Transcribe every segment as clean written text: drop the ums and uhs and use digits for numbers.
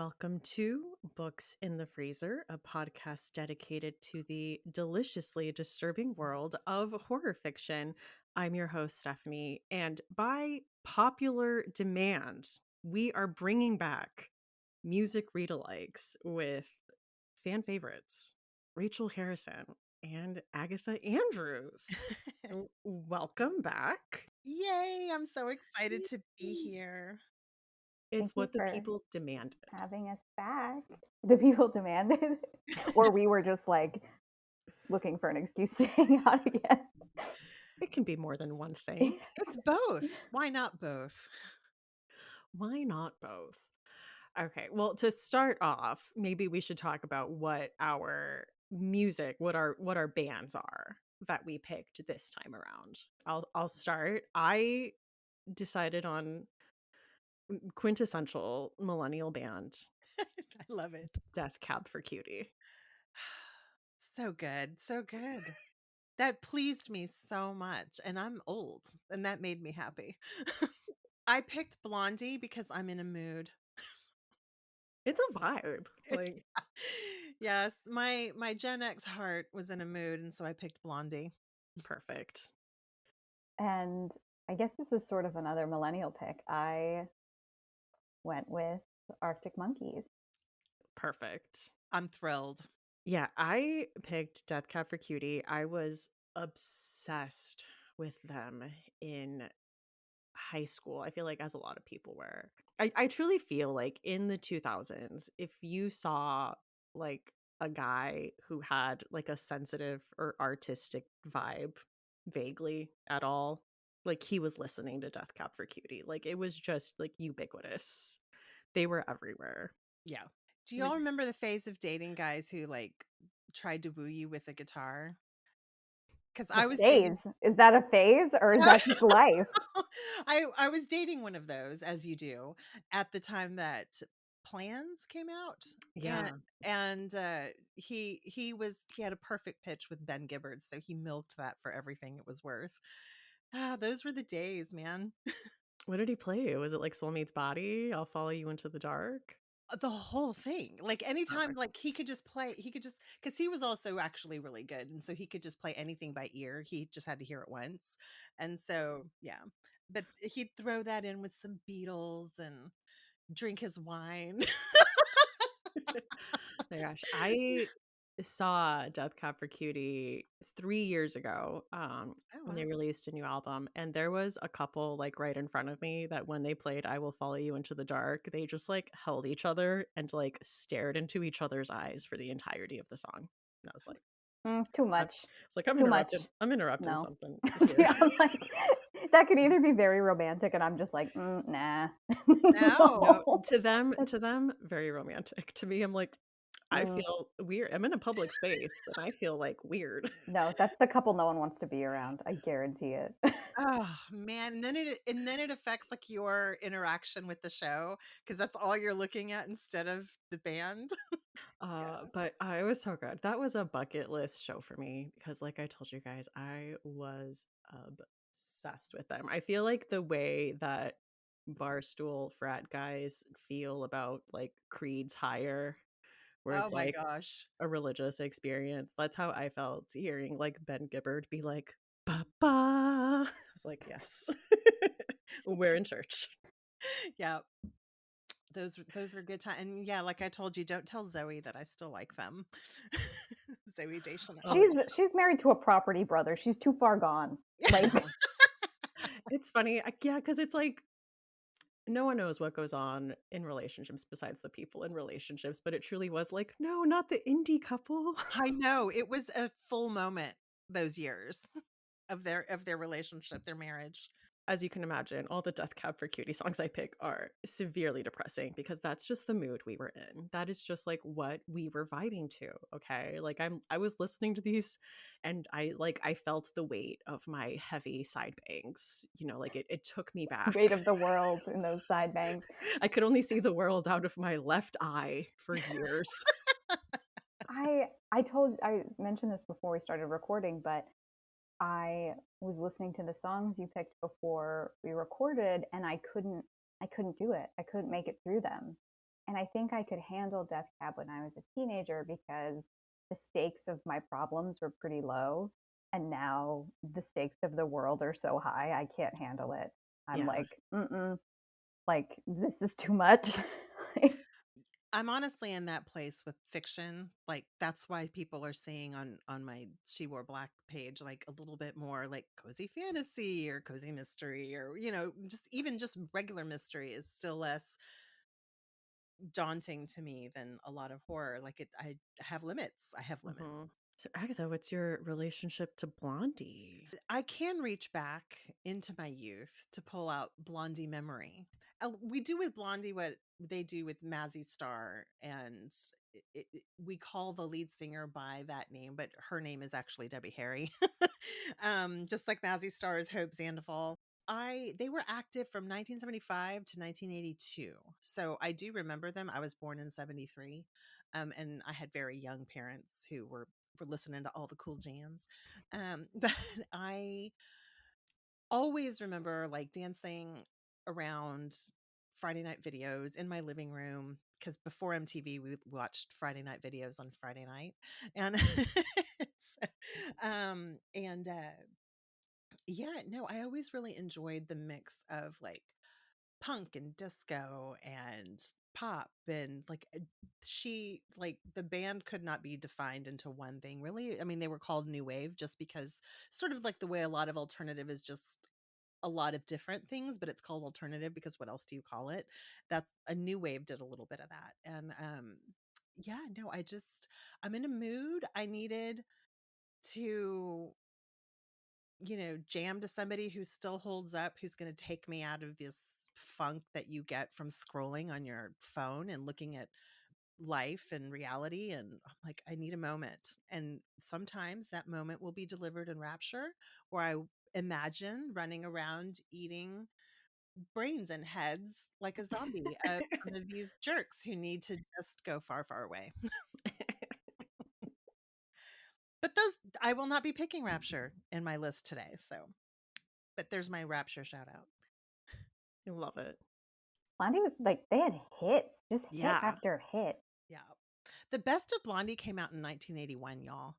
Welcome to Books in the Freezer, a podcast dedicated to the deliciously disturbing world of horror fiction. I'm your host, Stephanie, and by popular demand, we are bringing back music read-alikes with fan favorites Rachel Harrison and Agatha Andrews. Welcome back. Yay, I'm so excited to be here. It's Thank you what the for people demanded. having us back. The people demanded, or we were just like looking for an excuse to hang out again. It can be more than one thing. It's both. Why not both? Why not both? Okay, well, to start off, maybe we should talk about what our music, what our bands are that we picked this time around. I'll start. I decided on quintessential millennial band, I love it. Death Cab for Cutie. So good. So good. That pleased me so much. And I'm old, and that made me happy. I picked Blondie because I'm in a mood. It's a vibe. Like Yes, my Gen X heart was in a mood, and so I picked Blondie. perfect. And I guess this is sort of another millennial pick. I went with Arctic Monkeys. Perfect. I'm thrilled. Yeah, I picked Death Cab for Cutie. I was obsessed with them in high school. I feel like as a lot of people were. I truly feel like in the 2000s, if you saw like a guy who had like a sensitive or artistic vibe vaguely at all, like he was listening to Death Cab for Cutie. Like it was just like ubiquitous. They were everywhere. Yeah. Do Like, y'all remember the phase of dating guys who like tried to woo you with a guitar? Because the I was dating. Phase. Is that a phase or is that just life? I was dating one of those, as you do, at the time that Plans came out, and yeah. he had a perfect pitch with Ben Gibbard, so he milked that for everything it was worth. Ah, those were the days, man. What did he play? Was it like Soul Meets Body? I'll Follow You Into the Dark? The whole thing, like anytime, Perfect. like he could just because he was also actually really good, and so he could just play anything by ear. He just had to hear it once, and so yeah. But he'd throw that in with some Beatles and drink his wine. My gosh, I saw Death Cab for Cutie 3 years ago, Oh when wow. they released a new album, and there was a couple, like, right in front of me that when they played "I Will Follow You Into the Dark," they just, like, held each other and, like, stared into each other's eyes for the entirety of the song. And I was like, Too I much. it's like, "I'm Too much. interrupting No. something See, here." I'm like, that could either be very romantic, and I'm just like, nah. No. No, to them, very romantic. To me, I'm like, I Mm, feel weird. I'm in a public space, and I feel, like, weird. no, that's the couple no one wants to be around. I guarantee it. Oh man, and then it affects like your interaction with the show because that's all you're looking at instead of the band. Yeah. But it was so good. That was a bucket list show for me because, like I told you guys, I was obsessed with them. I feel like the way that barstool frat guys feel about like Creed's Higher, where Oh it's my like gosh. a religious experience. That's how I felt hearing like Ben Gibbard be like, "Ba ba." I was like, yes, we're in church. Yeah. Those were good times. And yeah, like I told you, don't tell Zoe that I still like them. Zoe Oh Deschanel. She's married to a property brother. She's too far gone. Like, yeah, it's funny. Yeah, because it's like no one knows what goes on in relationships besides the people in relationships, but it truly was like, no, not the indie couple. I know it was a full moment those years of their relationship, their marriage. As you can imagine, all the Death Cab for Cutie songs I pick are severely depressing because that's just the mood we were in. That is just like what we were vibing to. Okay. Like I was listening to these and I felt the weight of my heavy side bangs. Like it took me back. weight of the world in those side bangs. I could only see the world out of my left eye for years. I mentioned this before we started recording, but I was listening to the songs you picked before we recorded, and I couldn't do it. I couldn't make it through them. And I think I could handle Death Cab when I was a teenager because the stakes of my problems were pretty low. And now the stakes of the world are so high, I can't handle it. I'm Yeah. like, mm-mm, like, this is too much. I'm honestly in that place with fiction. Like that's why people are seeing on my She Wore Black page like a little bit more like cozy fantasy or cozy mystery or just even just regular mystery is still less daunting to me than a lot of horror. Like I have limits. I have limits. Hmm. So, Agatha, what's your relationship to Blondie? I can reach back into my youth to pull out Blondie memory. We do with Blondie what they do with Mazzy Star, and we call the lead singer by that name, but her name is actually Debbie Harry. Just like Mazzy Star is Hope Sandoval. They were active from 1975 to 1982, so I do remember them. I was born in '73, and I had very young parents who were listening to all the cool jams. But I always remember like dancing around Friday night videos in my living room because before MTV, we watched Friday night videos on Friday night, and so, and yeah, no, I always really enjoyed the mix of like punk and disco and pop and like she like the band could not be defined into one thing really. I mean, they were called new wave just because sort of like the way a lot of alternative is just a lot of different things, but it's called alternative because what else do you call it? That's a new wave did a little bit of that. And yeah, no, I'm in a mood. I needed to jam to somebody who still holds up, who's going to take me out of this funk that you get from scrolling on your phone and looking at life and reality. And I'm like, I need a moment. And sometimes that moment will be delivered in Rapture, where I imagine running around eating brains and heads like a zombie of some of these jerks who need to just go far, far away. But those, I will not be picking Rapture in my list today. So, but there's my Rapture shout out. I love it. Blondie was like, they had hits, just hit Yeah. after hit. Yeah. The Best of Blondie came out in 1981, y'all.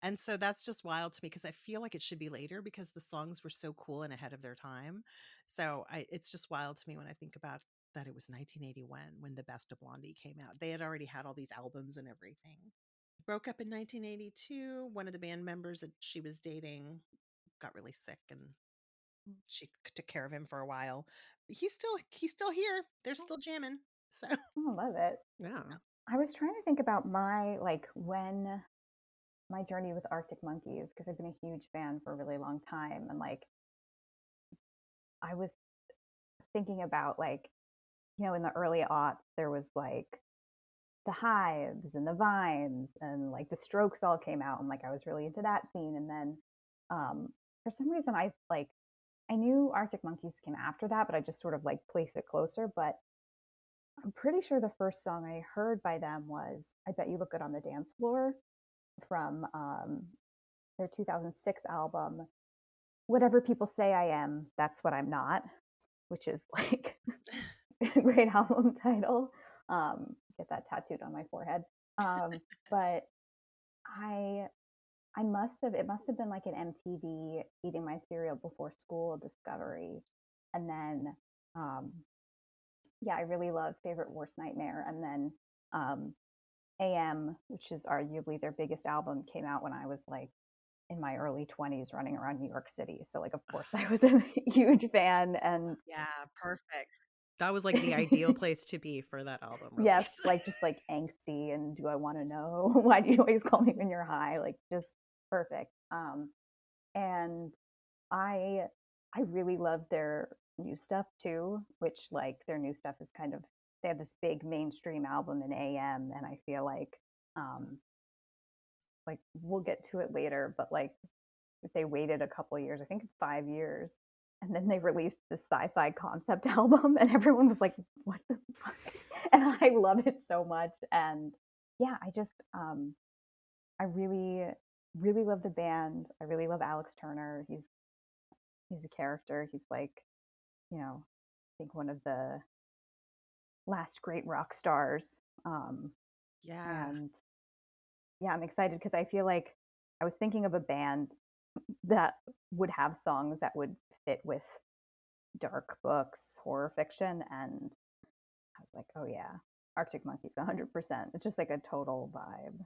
And so that's just wild to me because I feel like it should be later because the songs were so cool and ahead of their time. So it's just wild to me when I think about that it was 1981 when The Best of Blondie came out. They had already had all these albums and everything. Broke up in 1982. One of the band members that she was dating got really sick and she took care of him for a while. He's still here. They're still jamming. So Oh, I love it. Yeah. I was trying to think about my like when my journey with Arctic Monkeys because I've been a huge fan for a really long time, and like I was thinking about like in the early aughts there was like the Hives and the Vines and like the Strokes all came out, and like I was really into that scene. And then for some reason I knew Arctic Monkeys came after that, but I just sort of like placed it closer. But I'm pretty sure the first song I heard by them was "I Bet You Look Good on the Dance Floor" from their 2006 album, Whatever People Say I Am, That's What I'm Not, which is like a great album title. Get that tattooed on my forehead. But I I must have been like an MTV eating my cereal before school discovery. And then um yeah, I really love Favorite Worst Nightmare. And then AM, which is arguably their biggest album, came out when I was like in my early 20s running around New York City. So like of course I was a huge fan. And yeah, perfect. That was like the ideal place to be for that album yes, release. like just like angsty and do I want to know why do you always call me when you're high? Like just perfect. And I I really love their new stuff too, which like their new stuff is kind of they have this big mainstream album in AM, and I feel like we'll get to it later, but like if they waited a couple of years, I think 5 years, and then they released this sci-fi concept album, and everyone was like, "What the fuck?" And I love it so much. And yeah, I really really love the band. I really love Alex Turner. He's a character. He's like, I think one of the last great rock stars. Yeah. And yeah, I'm excited because I feel like I was thinking of a band that would have songs that would fit with dark books, horror fiction, and I was like, oh yeah, Arctic Monkeys, 100%. It's just like a total vibe.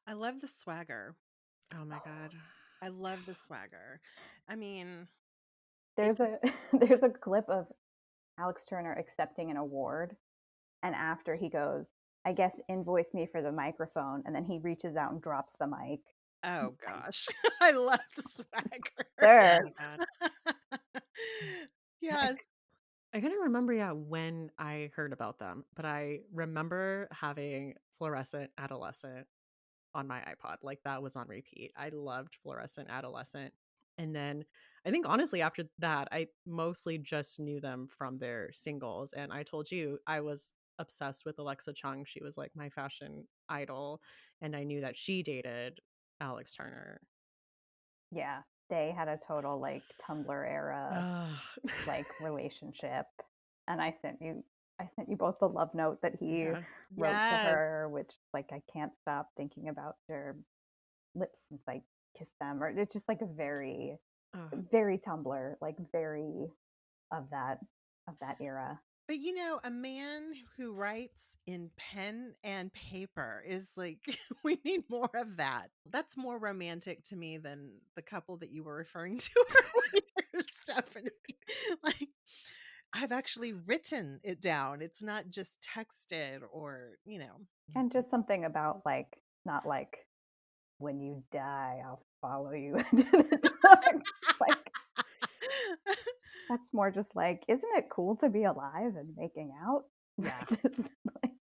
I love the swagger. Oh my god. I love the swagger. I mean, it There's a there's a clip of Alex Turner accepting an award, and after he goes, I guess invoice me for the microphone, and then he reaches out and drops the mic. oh It's like, gosh. I love the Oh sir. my god. swagger. I, Yes. I couldn't remember when I heard about them, but I remember having Fluorescent Adolescent on my iPod. Like that was on repeat. I loved Fluorescent Adolescent. And then I think honestly after that I mostly just knew them from their singles, and I told you I was obsessed with Alexa Chung. She was like my fashion idol, and I knew that she dated Alex Turner. Yeah, they had a total like Tumblr era Ugh. like relationship. And I sent you both the love note that he Yeah. wrote to Yes. her, which like I can't stop thinking about your lips since I kissed them. Or it's just like a very, Ugh. very Tumblr, like very of that era. But a man who writes in pen and paper is like, we need more of that. That's more romantic to me than the couple that you were referring to earlier, Stephanie. Like, I've actually written it down. It's not just texted or. And just something about like not like when you die, I'll follow you into the dark. Like that's more just like, isn't it cool to be alive and making out Yeah. versus like,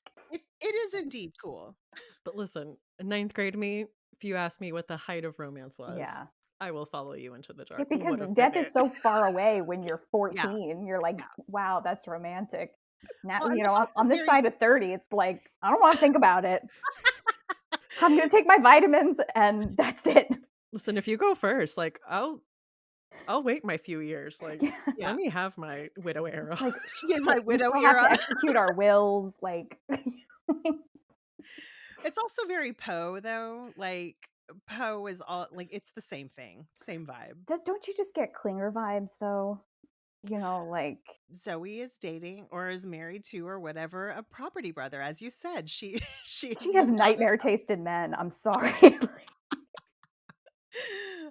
It is indeed cool. But listen, ninth grade me, if you ask me what the height of romance was, yeah. I will follow you into the Yeah, dark. because Would have been death is it. so far away when you're Yeah. 14. You're like, Yeah. wow, that's romantic. Now, Well, and it's on also this very side of 30, it's like, I don't want to think about it. I'm going to take my vitamins and that's it. Listen, if you go first, like I'll wait my few years. Like Yeah. yeah. let me have my widow era. Like, In my we widow still have era. to execute our wills. Like, It's also very Poe though. Like Poe is all like it's the same thing, same vibe. don't you just get Klinger vibes though? Like, Zoe is dating or is married to or whatever a property brother, as you said. She she has she has moved on. nightmare taste in men. I'm sorry.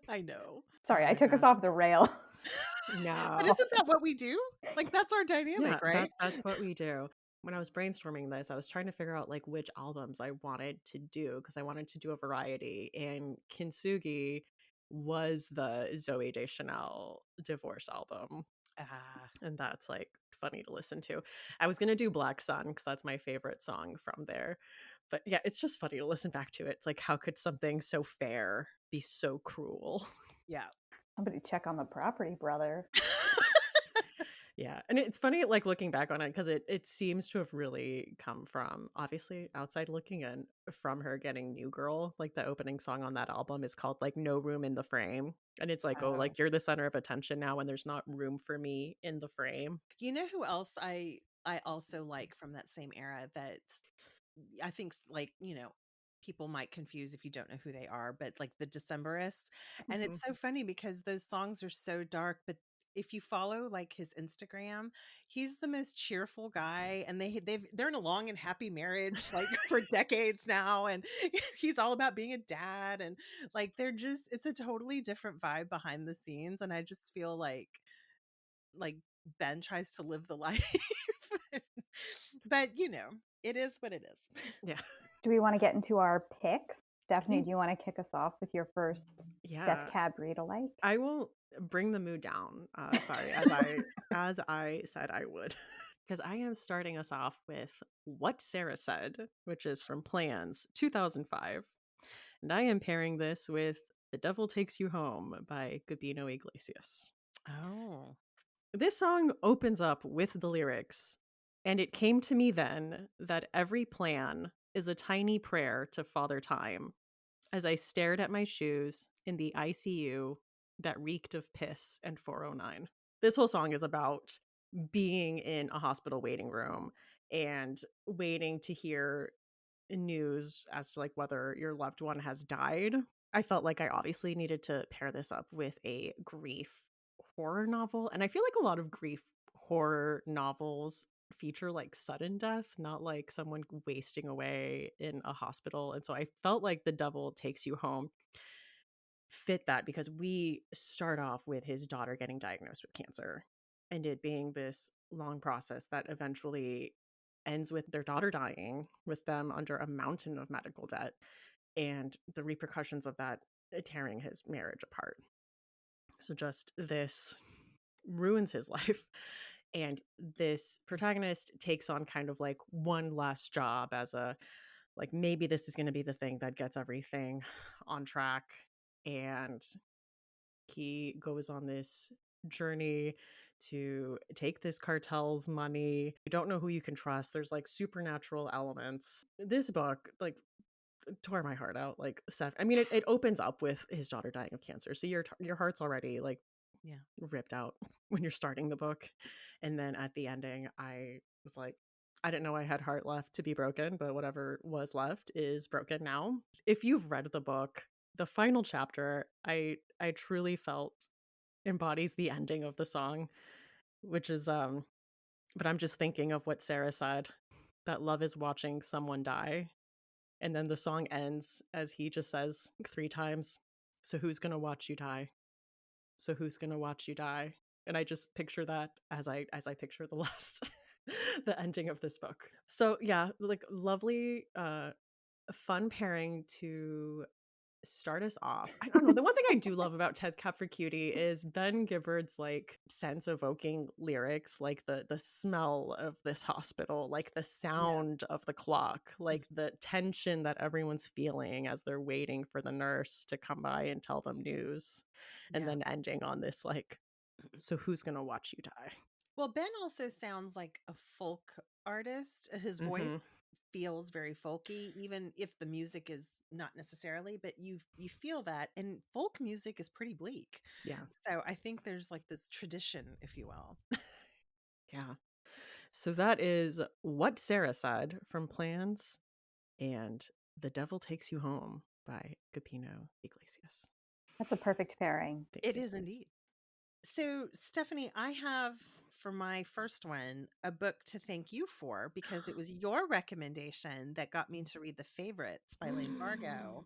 I know. Oh Sorry, I my took us gosh. off the rail. But No. isn't that what we do? Like that's our Yeah, dynamic, right? that's what we do. When I was brainstorming this, I was trying to figure out like which albums I wanted to do because I wanted to do a variety, and Kintsugi was the Zoe Deschanel divorce album, Ah, and that's like funny to listen to. I was gonna do Black Sun because that's my favorite song from there, but yeah, it's just funny to listen back to it. It's like how could something so fair be so cruel? yeah. Somebody check on the property brother. Yeah, and it's funny, like, looking back on it because it seems to have really come from obviously outside looking in, from her getting New Girl. Like, the opening song on that album is called, like, No Room in the Frame, and it's like, "Oh, Oh. like, you're the center of attention now, and there's not room for me in the frame." You know who else I also like from that same era that I think like, people might confuse if you don't know who they are, but like the Decemberists. And Mhm. it's so funny because those songs are so dark, but if you follow like his Instagram, he's the most cheerful guy and they're in a long and happy marriage like for decades now and he's all about being a dad and like it's a totally different vibe behind the scenes and I just feel like Ben tries to live the life. But it is what it is. Yeah. Do we want to get into our picks? I Stephanie, think do you want to kick us off with your first Death yeah. Cab read alike? I will bring the mood down, sorry, as I said I would. Because I am starting us off with What Sarah Said, which is from Plans 2005. And I am pairing this with The Devil Takes You Home by Gabino Iglesias. Oh. This song opens up with the lyrics, and it came to me then that every plan is a tiny prayer to Father Time as I stared at my shoes in the ICU that reeked of piss and 409. This whole song is about being in a hospital waiting room and waiting to hear news as to like whether your loved one has died. I felt like I obviously needed to pair this up with a grief horror novel. And I feel like a lot of grief horror novels feature like sudden death, not like someone wasting away in a hospital. And so I felt like The Devil Takes You Home fit that because we start off with his daughter getting diagnosed with cancer and it being this long process that eventually ends with their daughter dying, with them under a mountain of medical debt and the repercussions of that tearing his marriage apart. So just this ruins his life. And this protagonist takes on kind of like one last job as a like maybe this is going to be the thing that gets everything on track. And he goes on this journey to take this cartel's money. You don't know who you can trust. There's like supernatural elements. This book like tore my heart out. Like Seth, I mean, it opens up with his daughter dying of cancer, so your heart's already like Yeah. ripped out when you're starting the book, and then at the ending, I was like, I didn't know I had heart left to be broken, but whatever was left is broken now. If you've read the book, the final chapter, I truly felt embodies the ending of the song, which is but I'm just thinking of what Sarah said, that love is watching someone die. And then the song ends as he just says 3 times, "So who's gonna watch you die? So who's gonna watch you die?" And I just picture that as I picture the last the ending of this book. So yeah, like lovely, fun pairing to start us off. I don't know. The one thing I do love about Ted Cat for Cutie is Ben Gibbard's like sense evoking lyrics, like the smell of this hospital, like the Yeah. sound of the clock, like the tension that everyone's feeling as they're waiting for the nurse to come by and tell them news. And Yeah. then ending on this like, so who's gonna watch you die? Well, Ben also sounds like a folk artist. His voice Mm-hmm. feels very folky, even if the music is not necessarily, but you feel that. And folk music is pretty bleak. Yeah. So I think there's like this tradition, if you will. Yeah. So that is What Sarah Said from Plans and The Devil Takes You Home by Capino Iglesias. That's a perfect pairing. Thank It you. is indeed. So, Stephanie, I have for my first one a book to thank you for because it was your recommendation that got me to read The Favorites by Lane Fargo.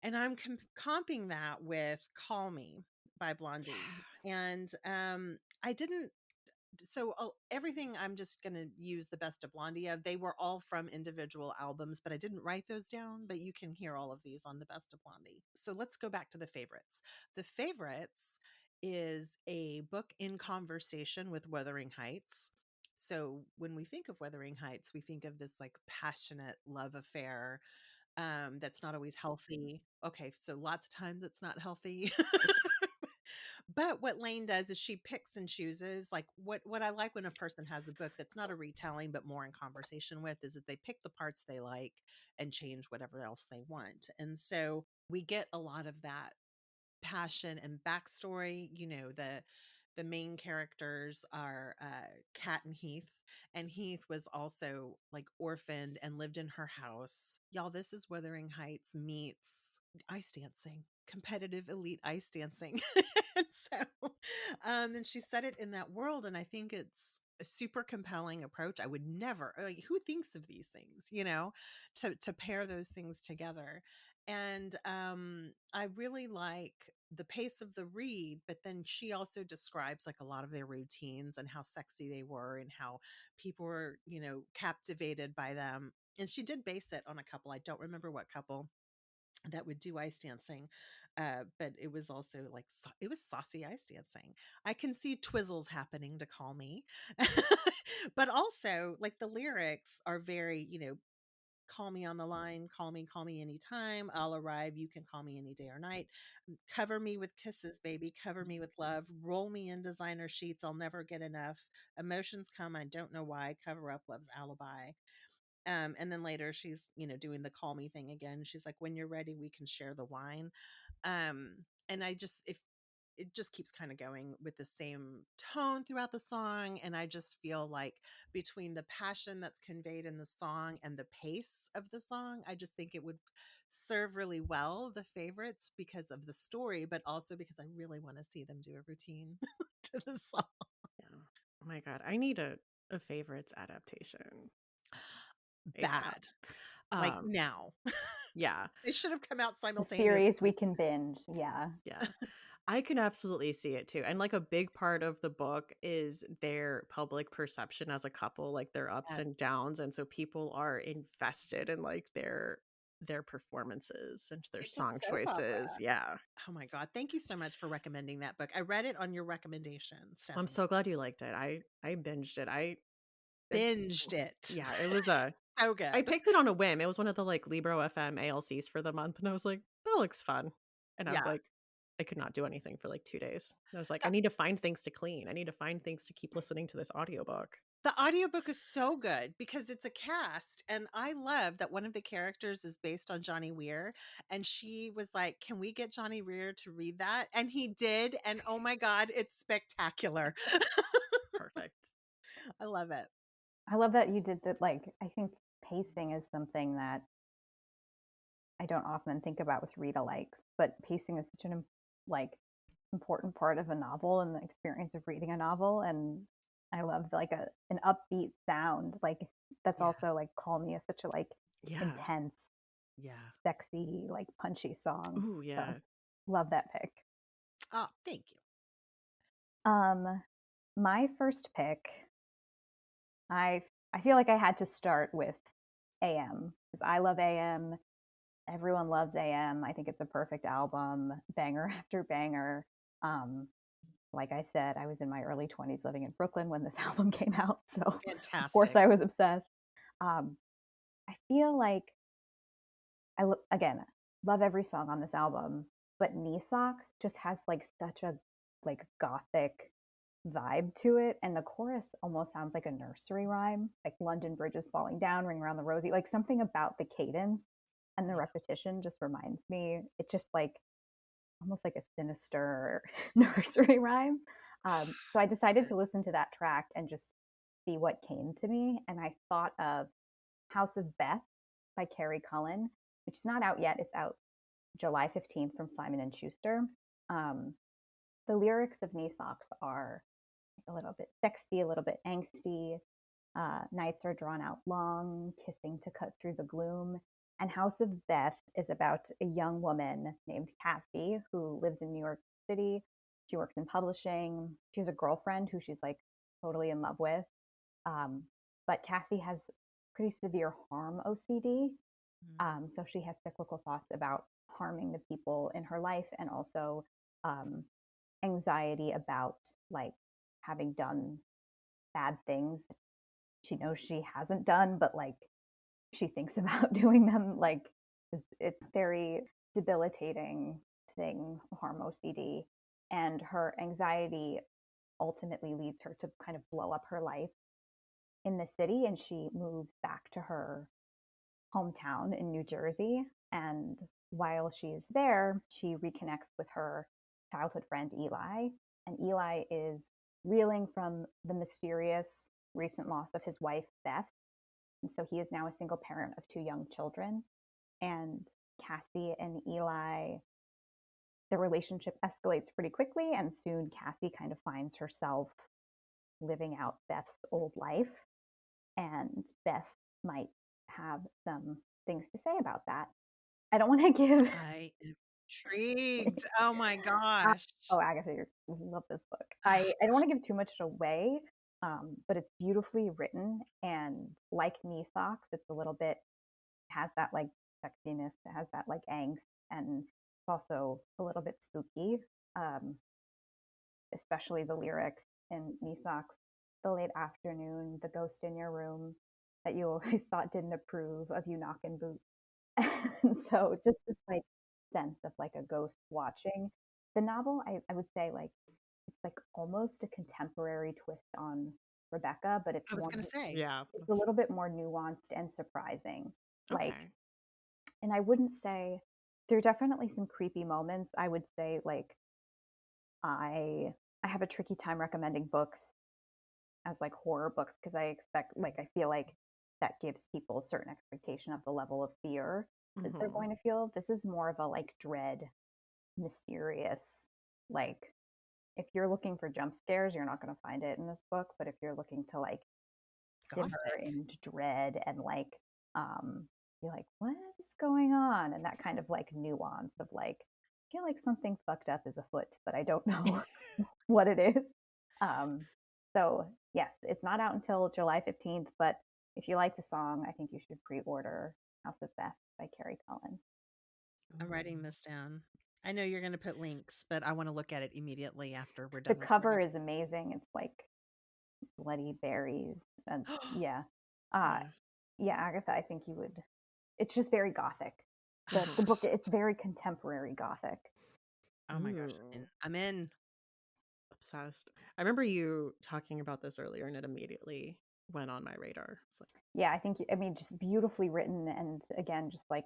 And I'm comping that with Call Me by Blondie. And I didn't so everything I'm just going to use the best of Blondie of. They were all from individual albums, but I didn't write those down. But you can hear all of these on the best of Blondie. So let's go back to The Favorites. The Favorites is a book in conversation with Wuthering Heights. So when we think of Wuthering Heights, we think of this like passionate love affair that's not always healthy. Okay, so lots of times it's not healthy. But what Lane does is she picks and chooses. Like what I like when a person has a book that's not a retelling but more in conversation with is that they pick the parts they like and change whatever else they want. And so we get a lot of that passion and backstory. The main characters are Kat and Heath, and Heath was also like orphaned and lived in her house. Y'all, this is Wuthering Heights meets ice dancing, competitive elite ice dancing. And so, and she set it in that world, and I think it's a super compelling approach. I would never like who thinks of these things, to pair those things together. And I really like the pace of the read, but then she also describes like a lot of their routines and how sexy they were and how people were, captivated by them. And she did base it on a couple. I don't remember what couple that would do ice dancing. But it was also like it was saucy ice dancing. I can see twizzles happening to Call Me, but also like the lyrics are very, call me on the line, call me anytime. I'll arrive. You can call me any day or night. Cover me with kisses, baby. Cover me with love. Roll me in designer sheets. I'll never get enough. Emotions come. I don't know why. Cover up love's alibi. And then later she's, doing the call me thing again. She's like, when you're ready, we can share the wine. And I just, it just keeps kind of going with the same tone throughout the song. And I just feel like between the passion that's conveyed in the song and the pace of the song, I just think it would serve really well the favorites because of the story, but also because I really want to see them do a routine to the song. Yeah. Oh my god, I need a favorites adaptation ASAP. Bad. Like Um, now. yeah, They should have come out A series we simultaneously. can binge. Yeah. yeah. I can absolutely see it too. And like a big part of the book is their public perception as a couple, like their ups Yes. and downs. And so people are invested in like their performances and their It's a song soap opera. choices. Yeah. Oh my God. Thank you so much for recommending that book. I read it on your recommendation, I'm Stephanie. so glad you liked it. I binged it. It, Binged it. yeah, it was a So I good. picked it on a whim. It was one of the like Libro FM ALCs for the month, and I was like, that looks fun. And I was Yeah. like, I could not do anything for like 2 days. And I was like, I The, need to find things to clean. I need to find things to keep listening to this audiobook. the audiobook is so good because it's a cast. And I love that one of the characters is based on Johnny Weir. And she was like, can we get Johnny Weir to read that? And he did. And oh my God, it's spectacular. Perfect. I love it. I love that you did that. Like, I think pacing is something that I don't often think about with read alikes, but pacing is such an like important part of a novel and the experience of reading a novel. And I love like an upbeat sound. Like that's Yeah. also like Call Me is such a like Yeah. intense, Yeah. sexy, like punchy song. Ooh, yeah. So love that pick. Oh, thank you. My first pick, I I feel like I had to start with AM because I love AM. Everyone loves AM. I think it's a perfect album, banger after banger. Um, like I said, I was in my early 20s living in Brooklyn when this album came out. So, of course, Fantastic. I was obsessed. Um, I feel like again, love every song on this album, but Knee Socks just has like such a like gothic vibe to it, and the chorus almost sounds like a nursery rhyme, like London Bridge is falling down, ring around the rosy. Like something about the cadence and the Yeah. repetition just reminds me. It's just like almost like a sinister nursery rhyme. So I decided to listen to that track and just see what came to me, and I thought of House of Beth by Carrie Cullen, which is not out yet. It's out July 15th from Simon and Schuster. Um, the lyrics of Knee Socks are a little bit sexy, a little bit angsty. Nights are drawn out long, kissing to cut through the gloom. And House of Beth is about a young woman named Cassie who lives in New York City. She works in publishing. She has a girlfriend who she's like totally in love with. Um, but Cassie has pretty severe harm OCD. So she has cyclical thoughts about harming the people in her life and also um, anxiety about like having done bad things she knows she hasn't done, but like she thinks about doing them. Like it's very debilitating thing, harm OCD, and her anxiety ultimately leads her to kind of blow up her life in the city, and she moves back to her hometown in New Jersey. And while she's there, she reconnects with her childhood friend Eli. And Eli is reeling from the mysterious recent loss of his wife, Beth. And so he is now a single parent of two young children. And Cassie and Eli, the relationship escalates pretty quickly. And soon Cassie kind of finds herself living out Beth's old life. And Beth might have some things to say about that. I don't want to give. I am intrigued. Oh my gosh. Oh, Agatha, you love this book. I don't want to give too much away, but it's beautifully written, and like Knee Socks, it's a little bit has that like sexiness, it has that like angst, and it's also a little bit spooky. Um, Especially the lyrics in Knee Socks. The late afternoon, the ghost in your room that you always thought didn't approve of you knocking boots. And so just this like sense of like a ghost watching the novel. I would say like it's like almost a contemporary twist on Rebecca, but I was going to say, Yeah. it's a little bit more nuanced and surprising. Like, Okay. and I wouldn't say there are definitely some creepy moments. I would say like I have a tricky time recommending books as like horror books because I feel like that gives people a certain expectation of the level of fear that they're Mhm. going to feel. This is more of a like dread, mysterious, like if you're looking for jump scares, you're not going to find it in this book. But if you're looking to like simmer Gothic. in dread and like um you're like, what is going on? And that kind of like nuance of like, I feel like something fucked up is afoot, but I don't know what it is. Um, so yes, it's not out until July 15th, but if you like the song, I think you should pre-order House of Beth by Carrie Cullen. I'm writing this down. I know you're going to put links, but I want to look at it immediately after we're The done cover recording. is amazing. It's like bloody berries and yeah. Uh Yeah. yeah, Agatha, I think you would, it's just very gothic. The Mhm. book, it's very contemporary gothic. Oh my gosh. Ooh, I'm in. obsessed. I remember you talking about this earlier, and it immediately went on my radar. It's like, Yeah, I mean, just beautifully written, and again, just like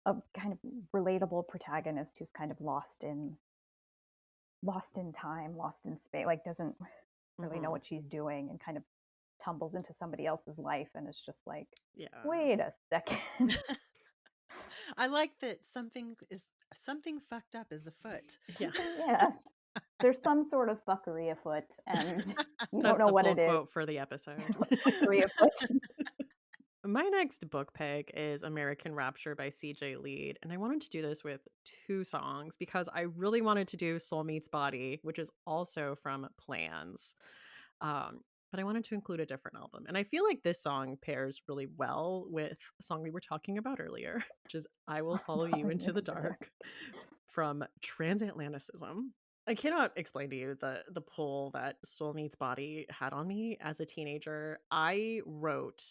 a kind of relatable protagonist who's kind of lost in time, lost in space, like doesn't really know mhm. what she's doing and kind of tumbles into somebody else's life and it's just like, Yeah. wait a second. I like that something fucked up is afoot. Yeah. Yeah, there's some sort of fuckery afoot and you don't That's know the what pull it is. quote for the episode. Fuckery afoot. My next book pick is American Rapture by CJ Lead, and I wanted to do this with two songs because I really wanted to do Soul Meets Body, which is also from Plans. But I wanted to include a different album. And I feel like this song pairs really well with a song we were talking about earlier, which is I Will Follow You Falling Into the into the dark. Dark from Transatlanticism. I cannot explain to you the pull that Soul Meets Body had on me as a teenager. I wrote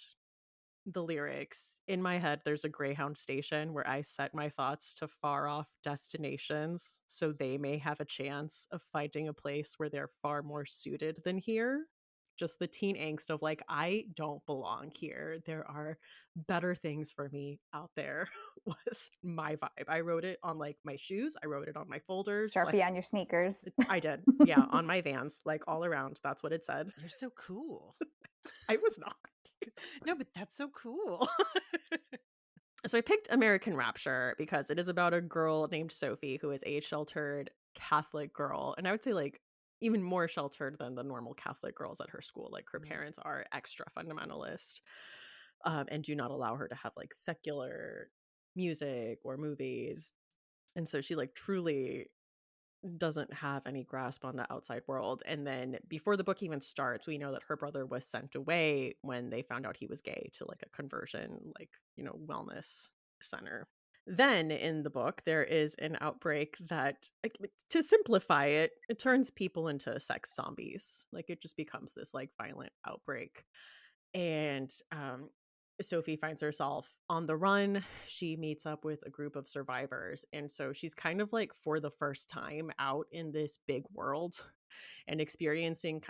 the lyrics in my head. There's a Greyhound station where I set my thoughts to far off destinations so they may have a chance of finding a place where they're far more suited than here. Just the teen angst of like, I don't belong here. There are better things for me out there was my vibe. I wrote it on like my shoes, I wrote it on my folders. Like, Sharpie on your sneakers. I did. Yeah, on my Vans, like all around. That's what it said. You're so cool. I was not. No, but that's so cool. So I picked American Rapture because it is about a girl named Sophie who is a sheltered Catholic girl. And I would say like even more sheltered than the normal Catholic girls at her school. Like her Mhm. parents are extra fundamentalist, and do not allow her to have like secular music or movies. And so she like truly doesn't have any grasp on the outside world. And then before the book even starts, we know that her brother was sent away when they found out he was gay to like a conversion, like, wellness center. Then in the book, there is an outbreak that, like, to simplify it, it turns people into sex zombies. Like it just becomes this like violent outbreak. And Sophie finds herself on the run. She meets up with a group of survivors. And so she's kind of like for the first time out in this big world and experiencing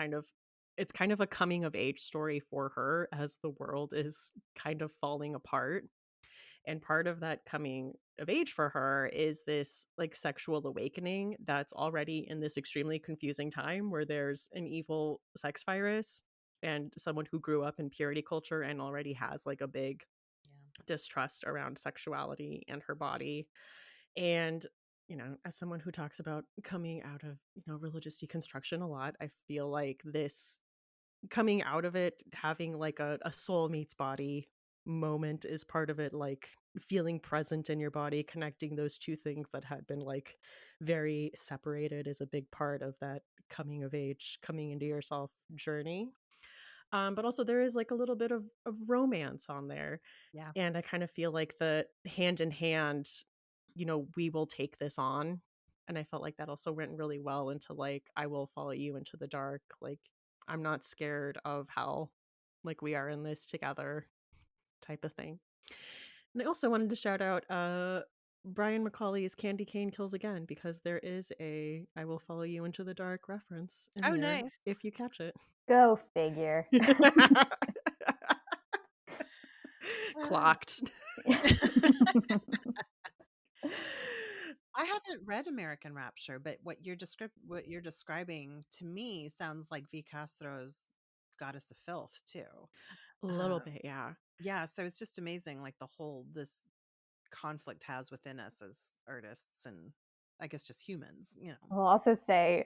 it's kind of a coming of age story for her as the world is kind of falling apart. And part of that coming of age for her is this like sexual awakening that's already in this extremely confusing time where there's an evil sex virus and someone who grew up in purity culture and already has like a big Yeah. distrust around sexuality and her body. And as someone who talks about coming out of religious deconstruction a lot, I feel like this coming out of it, having like a soul meets body moment is part of it, like feeling present in your body, connecting those two things that had been like very separated is a big part of that coming of age, coming into yourself journey. But also there is like a little bit of romance on there. Yeah. And I kind of feel like the hand in hand, we will take this on. And I felt like that also went really well into like, I will follow you into the dark. Like, I'm not scared of how like we are in this together type of thing. And I also wanted to shout out Brian McCauley's Candy Cane Kills Again because there is a I will follow you into the dark reference in Oh, there nice. if you catch it. Go figure. Clocked. I haven't read American Rapture, but what you're describing to me sounds like V. Castro's Goddess of Filth too. A little Um, bit, yeah. yeah, so it's just amazing, like the whole this conflict has within us as artists and I guess just humans, you know. I'll also say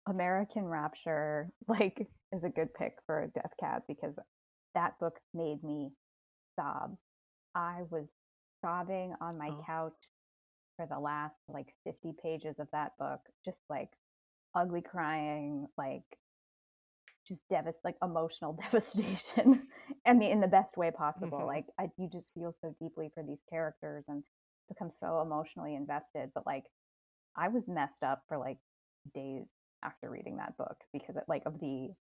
American Rapture like is a good pick for a Death Cab because that book made me sob. I was sobbing on my Oh. couch for the last like 50 pages of that book, just like ugly crying, like just like emotional devastation. I mean, in the best way possible. Mhm. Like you just feel so deeply for these characters and become so emotionally invested. But like I was messed up for like days after reading that book because like of the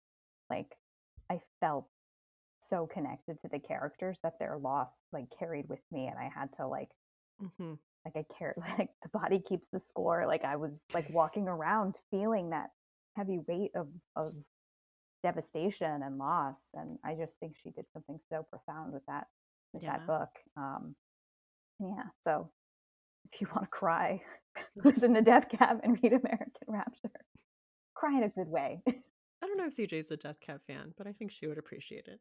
like I felt so connected to the characters that their loss like carried with me, and I had to Mhm. like I cared like the body keeps the score. Like I was like walking around feeling that heavy weight of devastation and loss, and I just think she did something so profound with that Yeah. book. Yeah, so if you want to cry, listen to Death Cab and read American Rapture. Cry in a good way. I don't know if CJ's a Death Cab fan, but I think she would appreciate it.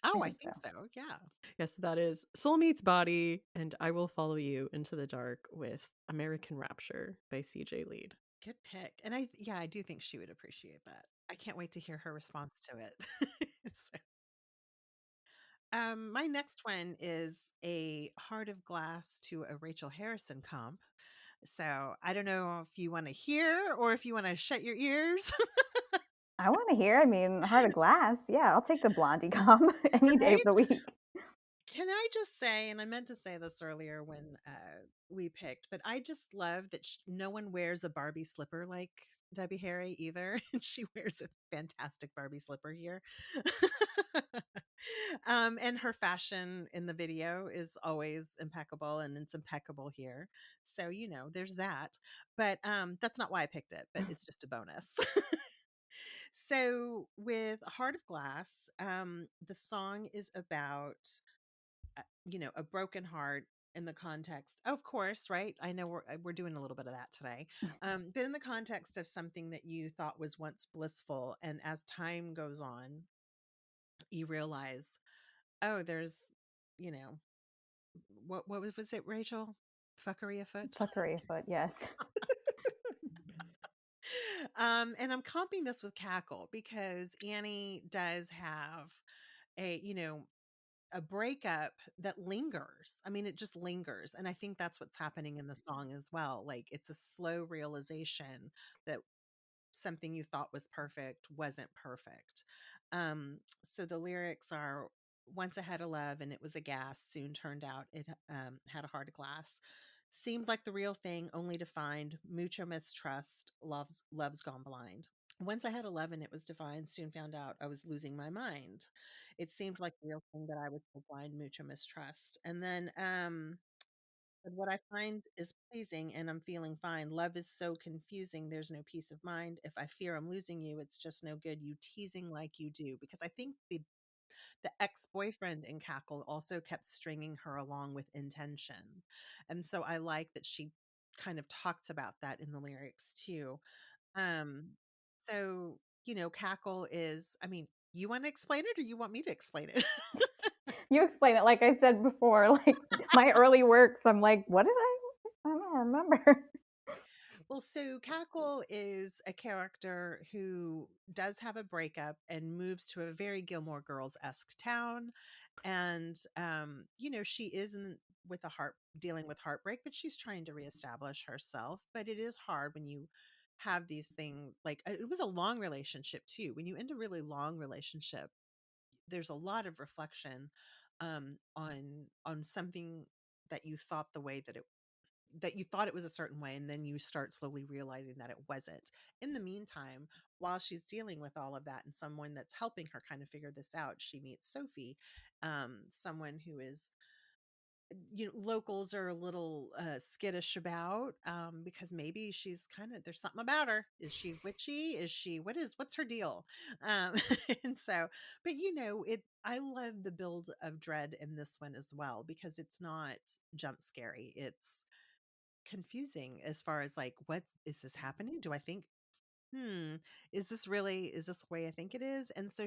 I Oh, I think so. think so. Yeah. Yes, that is Soul Meets Body and I Will Follow You into the Dark with American Rapture by CJ Lead. Good pick. And I do think she would appreciate that. I can't wait to hear her response to it. So, my next one is a Heart of Glass to a Rachel Harrison comp. So I don't know if you want to hear or if you want to shut your ears. I want to hear. I mean, Heart of Glass. Yeah, I'll take the Blondie comp any day of Right? the week. Can I just say, and I meant to say this earlier when we picked, but I just love that no one wears a Barbie slipper like Debbie Harry either. And she wears a fantastic Barbie slipper here. And her fashion in the video is always impeccable, and it's impeccable here. So, there's that. But that's not why I picked it, but it's just a bonus. So, with Heart of Glass, the song is about a broken heart in the context, of course, right? I know we're doing a little bit of that today, but in the context of something that you thought was once blissful, and as time goes on, you realize, oh, there's, you know, what was it, Rachel? Fuckery afoot. Puckery foot, yes. And I'm comping this with Cackle because Annie does have a, a breakup that lingers. I mean, it just lingers. And I think that's what's happening in the song as well. Like it's a slow realization that something you thought was perfect wasn't perfect. So the lyrics are once I had a love and it was a gas, soon turned out it had a heart of glass. Seemed like the real thing, only to find mucho mistrust, love's gone blind. Once I had 11, it was divine. Soon found out I was losing my mind. It seemed like the real thing that I was so blind, mucho mistrust. And then, but what I find is pleasing and I'm feeling fine. Love is so confusing. There's no peace of mind. If I fear I'm losing you, it's just no good. You teasing like you do. Because I think the ex-boyfriend in Cackle also kept stringing her along with intention. And so I like that she kind of talked about that in the lyrics too. Um, so, Cackle is, I mean, you want to explain it or you want me to explain it? You explain it like I said before, like my early works, I'm like, what did I don't remember. Well, so Cackle is a character who does have a breakup and moves to a very Gilmore Girls esque town. And, she isn't with dealing with heartbreak, but she's trying to reestablish herself. But it is hard when you have these things like it was a long relationship too. When you end a really long relationship, there's a lot of reflection on something that you thought it was a certain way, and then you start slowly realizing that it wasn't. In the meantime, while she's dealing with all of that and someone that's helping her kind of figure this out, she meets Sophie, someone who is locals are a little skittish about, because maybe she's kind of there's something about her. Is she witchy? Is she what's her deal? um and so, but it I love the build of dread in this one as well because it's not jump scary. confusing as far as like, what is this happening? Do I think, hmm, is this the way I think it is? And so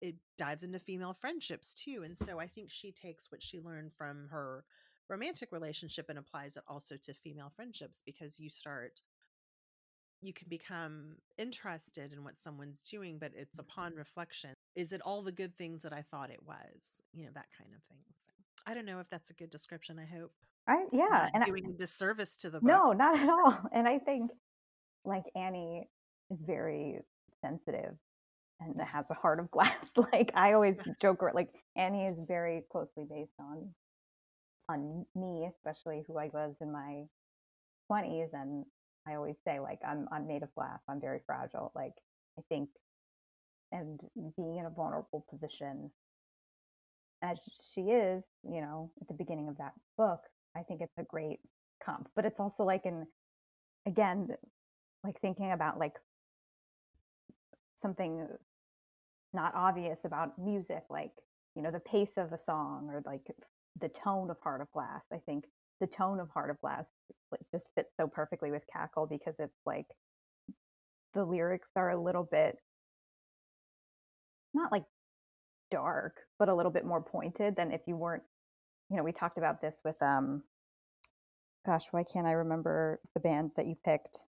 it dives into female friendships too. And so I think she takes what she learned from her romantic relationship and applies it also to female friendships, because you can become interested in what someone's doing, but it's upon reflection. Is it all the good things that I thought it was? That kind of thing. So, I don't know if that's a good description. I hope I'm Yeah, not and doing a disservice to the book. no, not at all. And I think like Annie is very sensitive and Yeah. has a heart of glass. Like I always Yeah. joke, like Annie is very closely based on me, especially who I was in my 20s. And I always say like I'm made of glass. I'm very fragile. Like I think, and being in a vulnerable position as she is, at the beginning of that book, I think it's a great comp. But it's also like again, like thinking about like something not obvious about music, like, the pace of a song or like the tone of Heart of Glass. I think the tone of Heart of Glass like just fits so perfectly with Cackle, because it's like the lyrics are a little bit not like dark, but a little bit more pointed than if you weren't, we talked about this with gosh, why can't I remember the band that you picked?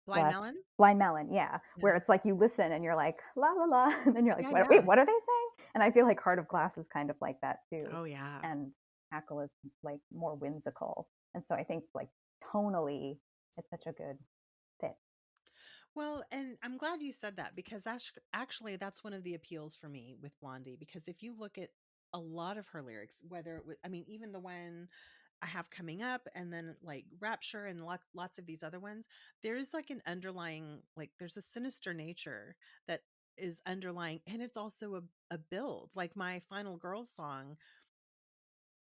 Blind Last Melon? Blind Melon, yeah, where Yeah. it's like you listen and you're like la la la, and then you're like, Yeah, wait, yeah. what are they saying? And I feel like Heart of Glass is kind of like that too, Oh, yeah. and Cackle is like more whimsical, and so I think like tonally, it's such a good fit. Well, and I'm glad you said that, because actually that's one of the appeals for me with Blondie, because if you look at a lot of her lyrics, whether it was, I mean, even the one I have coming up, and then like Rapture and lots of these other ones, there's like an underlying, like there's a sinister nature that is underlying, and it's also a build. Like my Final Girls song,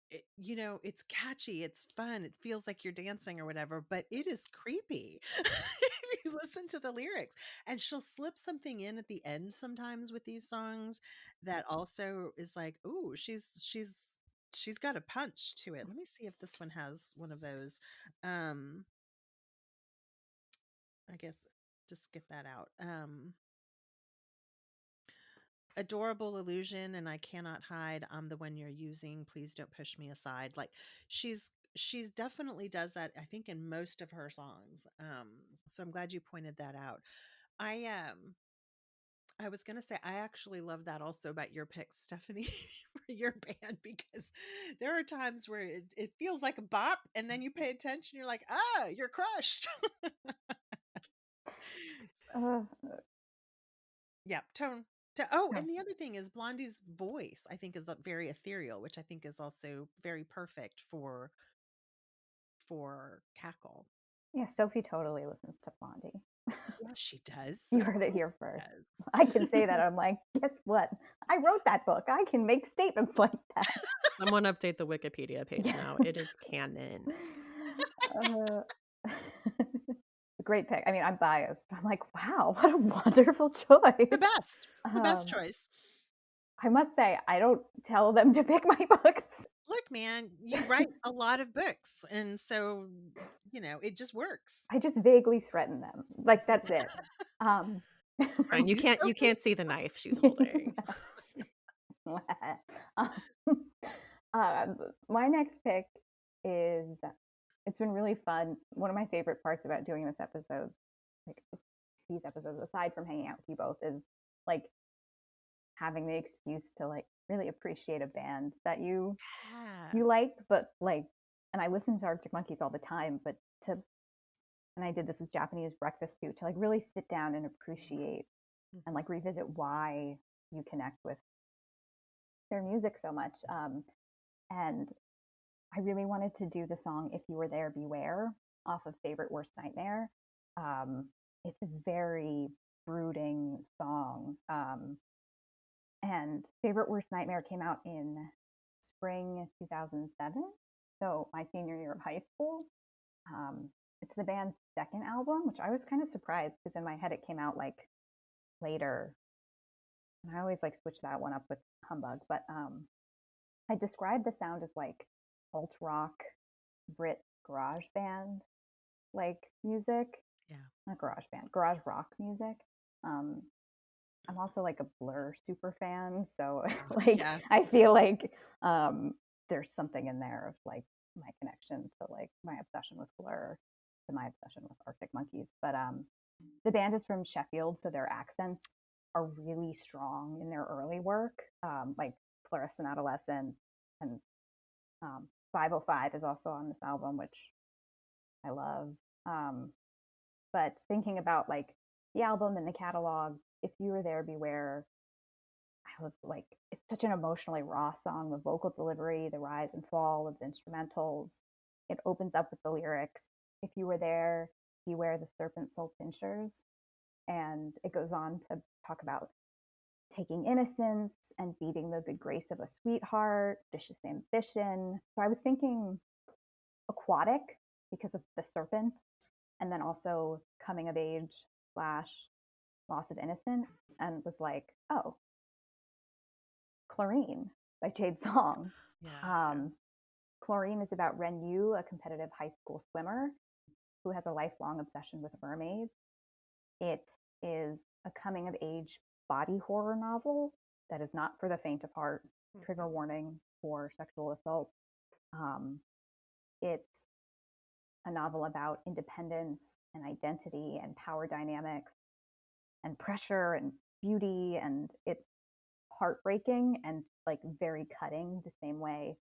it's catchy, it's fun, it feels like you're dancing or whatever, but it is creepy if you listen to the lyrics. And she'll slip something in at the end sometimes with these songs that also is like, ooh, she's got a punch to it. Let me see if this one has one of those. Um, I guess just get that out. Adorable illusion, and I cannot hide, I'm the one you're using, please don't push me aside. Like she's definitely does that, I think, in most of her songs. So I'm glad you pointed that out. I was gonna say, I actually love that also about your pick, Stephanie, for your band, because there are times where it feels like a bop, and then you pay attention, you're like, ah, you're crushed. uh, Yeah, tone. Oh, no. and the other thing is Blondie's voice, I think, is very ethereal, which I think is also very perfect for Cackle. Yeah, Sophie totally listens to Blondie. Yeah, she does. You Of heard it course here she first. does. I can say that. I'm like, guess what? I wrote that book. I can make statements like that. Someone update the Wikipedia page Yeah. now. It is canon. uh, Great pick. I mean, I'm biased. I'm like, wow, what a wonderful choice. The best. The best Um, choice. I must say, I don't tell them to pick my books. Look, man, you write a lot of books, and so, it just works. I just vaguely threaten them. Like that's it. Um, Fine. You You, Sophie? can't see the knife she's holding. um, my next pick is, it's been really fun. One of my favorite parts about doing this episode, like these episodes, aside from hanging out with you both, is like having the excuse to like really appreciate a band that you Yeah. like, but like, and I listen to Arctic Monkeys all the time, but to, and I did this with Japanese breakfast too, to like really sit down and appreciate and like revisit why you connect with their music so much. And I really wanted to do the song "If You Were There, Beware" off of Favorite Worst Nightmare. Um, it's a very brooding song. And Favorite Worst Nightmare came out in spring 2007, so my senior year of high school. It's the band's second album, which I was kind of surprised because in my head it came out like later. And I always like switch that one up with Humbug. But I described the sound as like alt rock, Brit garage band like music. Yeah. Not garage band, garage rock music. Um, I'm also like a Blur super fan, so Oh, like yes. I feel like there's something in there of like my connection to like my obsession with Blur, to my obsession with Arctic Monkeys. But the band is from Sheffield, so their accents are really strong in their early work, like Fluorescent Adolescent and 505 is also on this album, which I love. Um, but thinking about like the album and the catalog, If You Were There, Beware, I was like, it's such an emotionally raw song. The vocal delivery, the rise and fall of the instrumentals. It opens up with the lyrics, "If you were there, beware the serpent soul pinchers." And it goes on to talk about taking innocence and beating the good grace of a sweetheart, vicious ambition. So I was thinking aquatic because of the serpent, and then also coming of age slash loss of innocence, and was like, oh, Chlorine by Jade Song. Yeah. Um, Chlorine is about Ren Yu, a competitive high school swimmer who has a lifelong obsession with mermaids. It is a coming of age body horror novel that is not for the faint of heart. Trigger warning for sexual assault. Um, it's a novel about independence and identity and power dynamics and pressure and beauty, and it's heartbreaking and like very cutting, the same way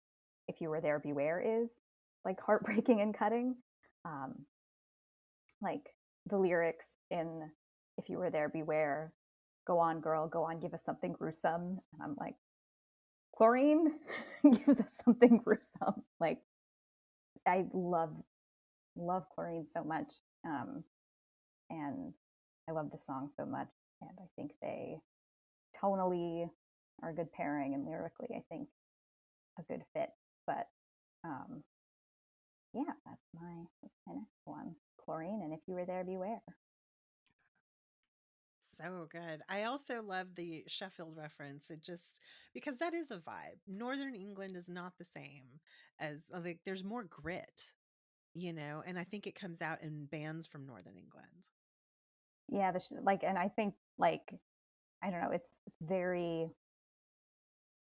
If You Were There, Beware is like heartbreaking and cutting. Um, like the lyrics in If You Were There, Beware, go on, girl, go on, give us something gruesome. And I'm like, Chlorine gives us something gruesome. Like, I love Chlorine so much. And I love the song so much. And I think they tonally are a good pairing, and lyrically, I think a good fit. But um, yeah, that's my next one. Chlorine, and If You Were There, Beware. So good. I also love the Sheffield reference. It just because that is a vibe. Northern England is not the same as like there's more grit, and I think it comes out in bands from Northern England. Yeah, like, and I think like I don't know, it's very.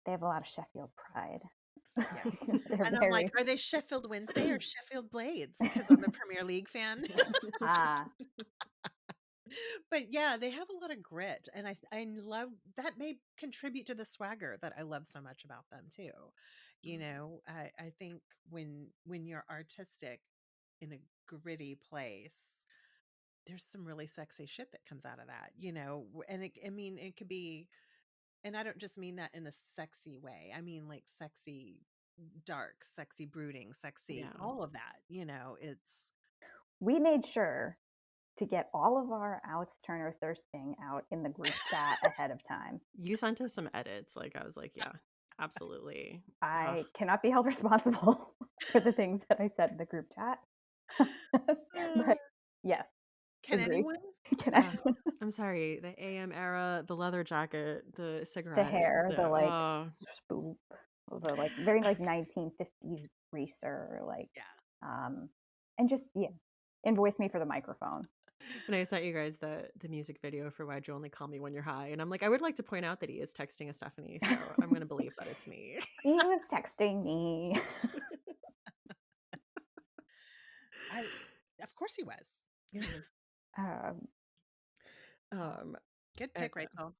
They have a lot of Sheffield pride. Yeah. They're And I'm like, very are they Sheffield Wednesday or Sheffield Blades? Because I'm a Premier League fan. ah But yeah, they have a lot of grit, and I love that may contribute to the swagger that I love so much about them too. I think when you're artistic in a gritty place, there's some really sexy shit that comes out of that. And I mean, it could be, and I don't just mean that in a sexy way. I mean like sexy, dark, sexy, brooding, sexy, Yeah. all of that. It's we made sure to get all of our Alex Turner thirsting out in the group chat ahead of time. You sent us some edits. Like, I was like, yeah, absolutely. Ugh. I cannot be held responsible for the things that I said in the group chat. But yes, can agree. anyone? Can Ugh. I? I'm sorry. The AM era, the leather jacket, the The cigarette, hair, the like oh, spoop, the like very like 1950s greaser, like Yeah. um, and just yeah, invoice me for the microphone. and I sent you guys the music video for Why'd You Only Call Me When You're High. And I'm like, I would like to point out that he is texting a Stephanie. So I'm going to believe that it's me. He was texting me. I Of course he was. um, um, Good and, pick, Rachel.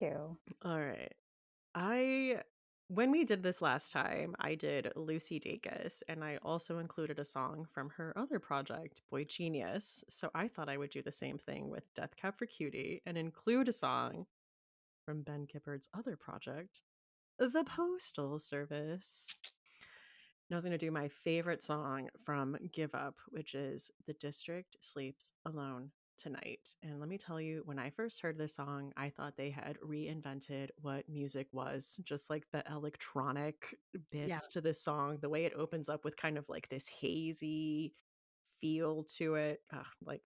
too. all right. I when we did this last time, I did Lucy Dacus, and I also included a song from her other project, Boy Genius. So I thought I would do the same thing with Death Cab for Cutie and include a song from Ben Gibbard's other project, The Postal Service. And I was going to do my favorite song from Give Up, which is The District Sleeps Alone Tonight. And let me tell you, when I first heard this song, I thought they had reinvented what music was, just like the electronic Yeah. bits to this song, the way it opens up with kind of like this hazy feel to it. Like,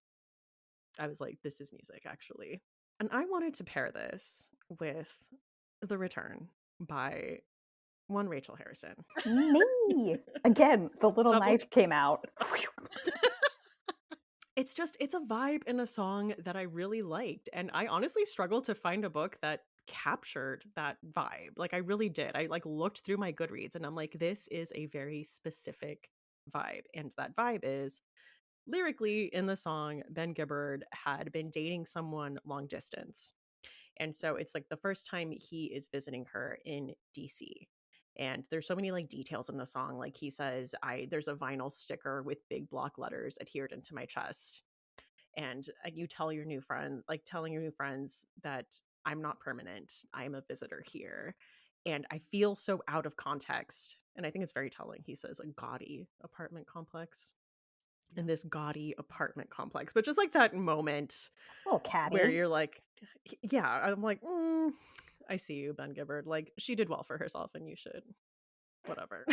I was like, this is music, actually. And I wanted to pair this with The Return by One Rachel Harrison. Me again. The little Double. knife came out. It's a vibe in a song that I really liked, and I honestly struggled to find a book that captured that vibe. Like I really did. I like looked through my Goodreads and I'm like, this is a very specific vibe, and that vibe is lyrically in the song. Ben Gibbard had been dating someone long distance, and so it's like the first time he is visiting her in DC. And there's so many like details in the song. Like he says, there's a vinyl sticker with big block letters adhered into my chest. And you tell your new friend, like telling your new friends that I'm not permanent. I'm a visitor here. And I feel so out of context. And I think it's very telling. He says a gaudy apartment complex, in this gaudy apartment complex. But just like that moment Little where catty. you're like, yeah, I'm like, I see you, Ben Gibbard. Like, she did well for herself, and you should, whatever.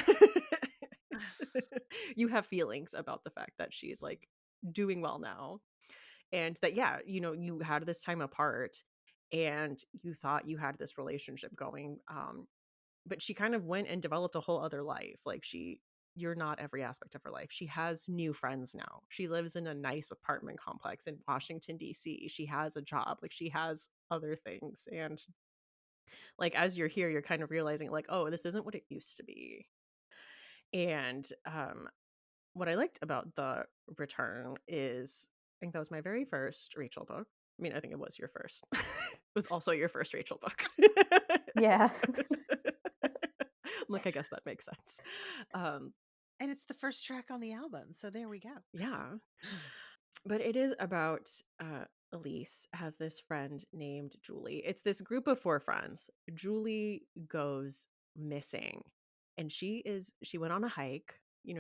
You have feelings about the fact that she's like doing well now, and that, yeah, you had this time apart, and you thought you had this relationship going. But she kind of went and developed a whole other life. Like you're not every aspect of her life. She has new friends now. She lives in a nice apartment complex in Washington, D.C. She has a job. Like she has other things. And like as you're here, you're kind of realizing like, oh, this isn't what it used to be. And what I liked about The Return is I think that was my very first Rachel book. I mean, I think it was your first. It was also your first Rachel book. Yeah. Like, I guess that makes sense. And it's the first track on the album, so there we go. Yeah. But it is about Elise has this friend named Julie. It's this group of 4 friends. Julie goes missing. And she went on a hike.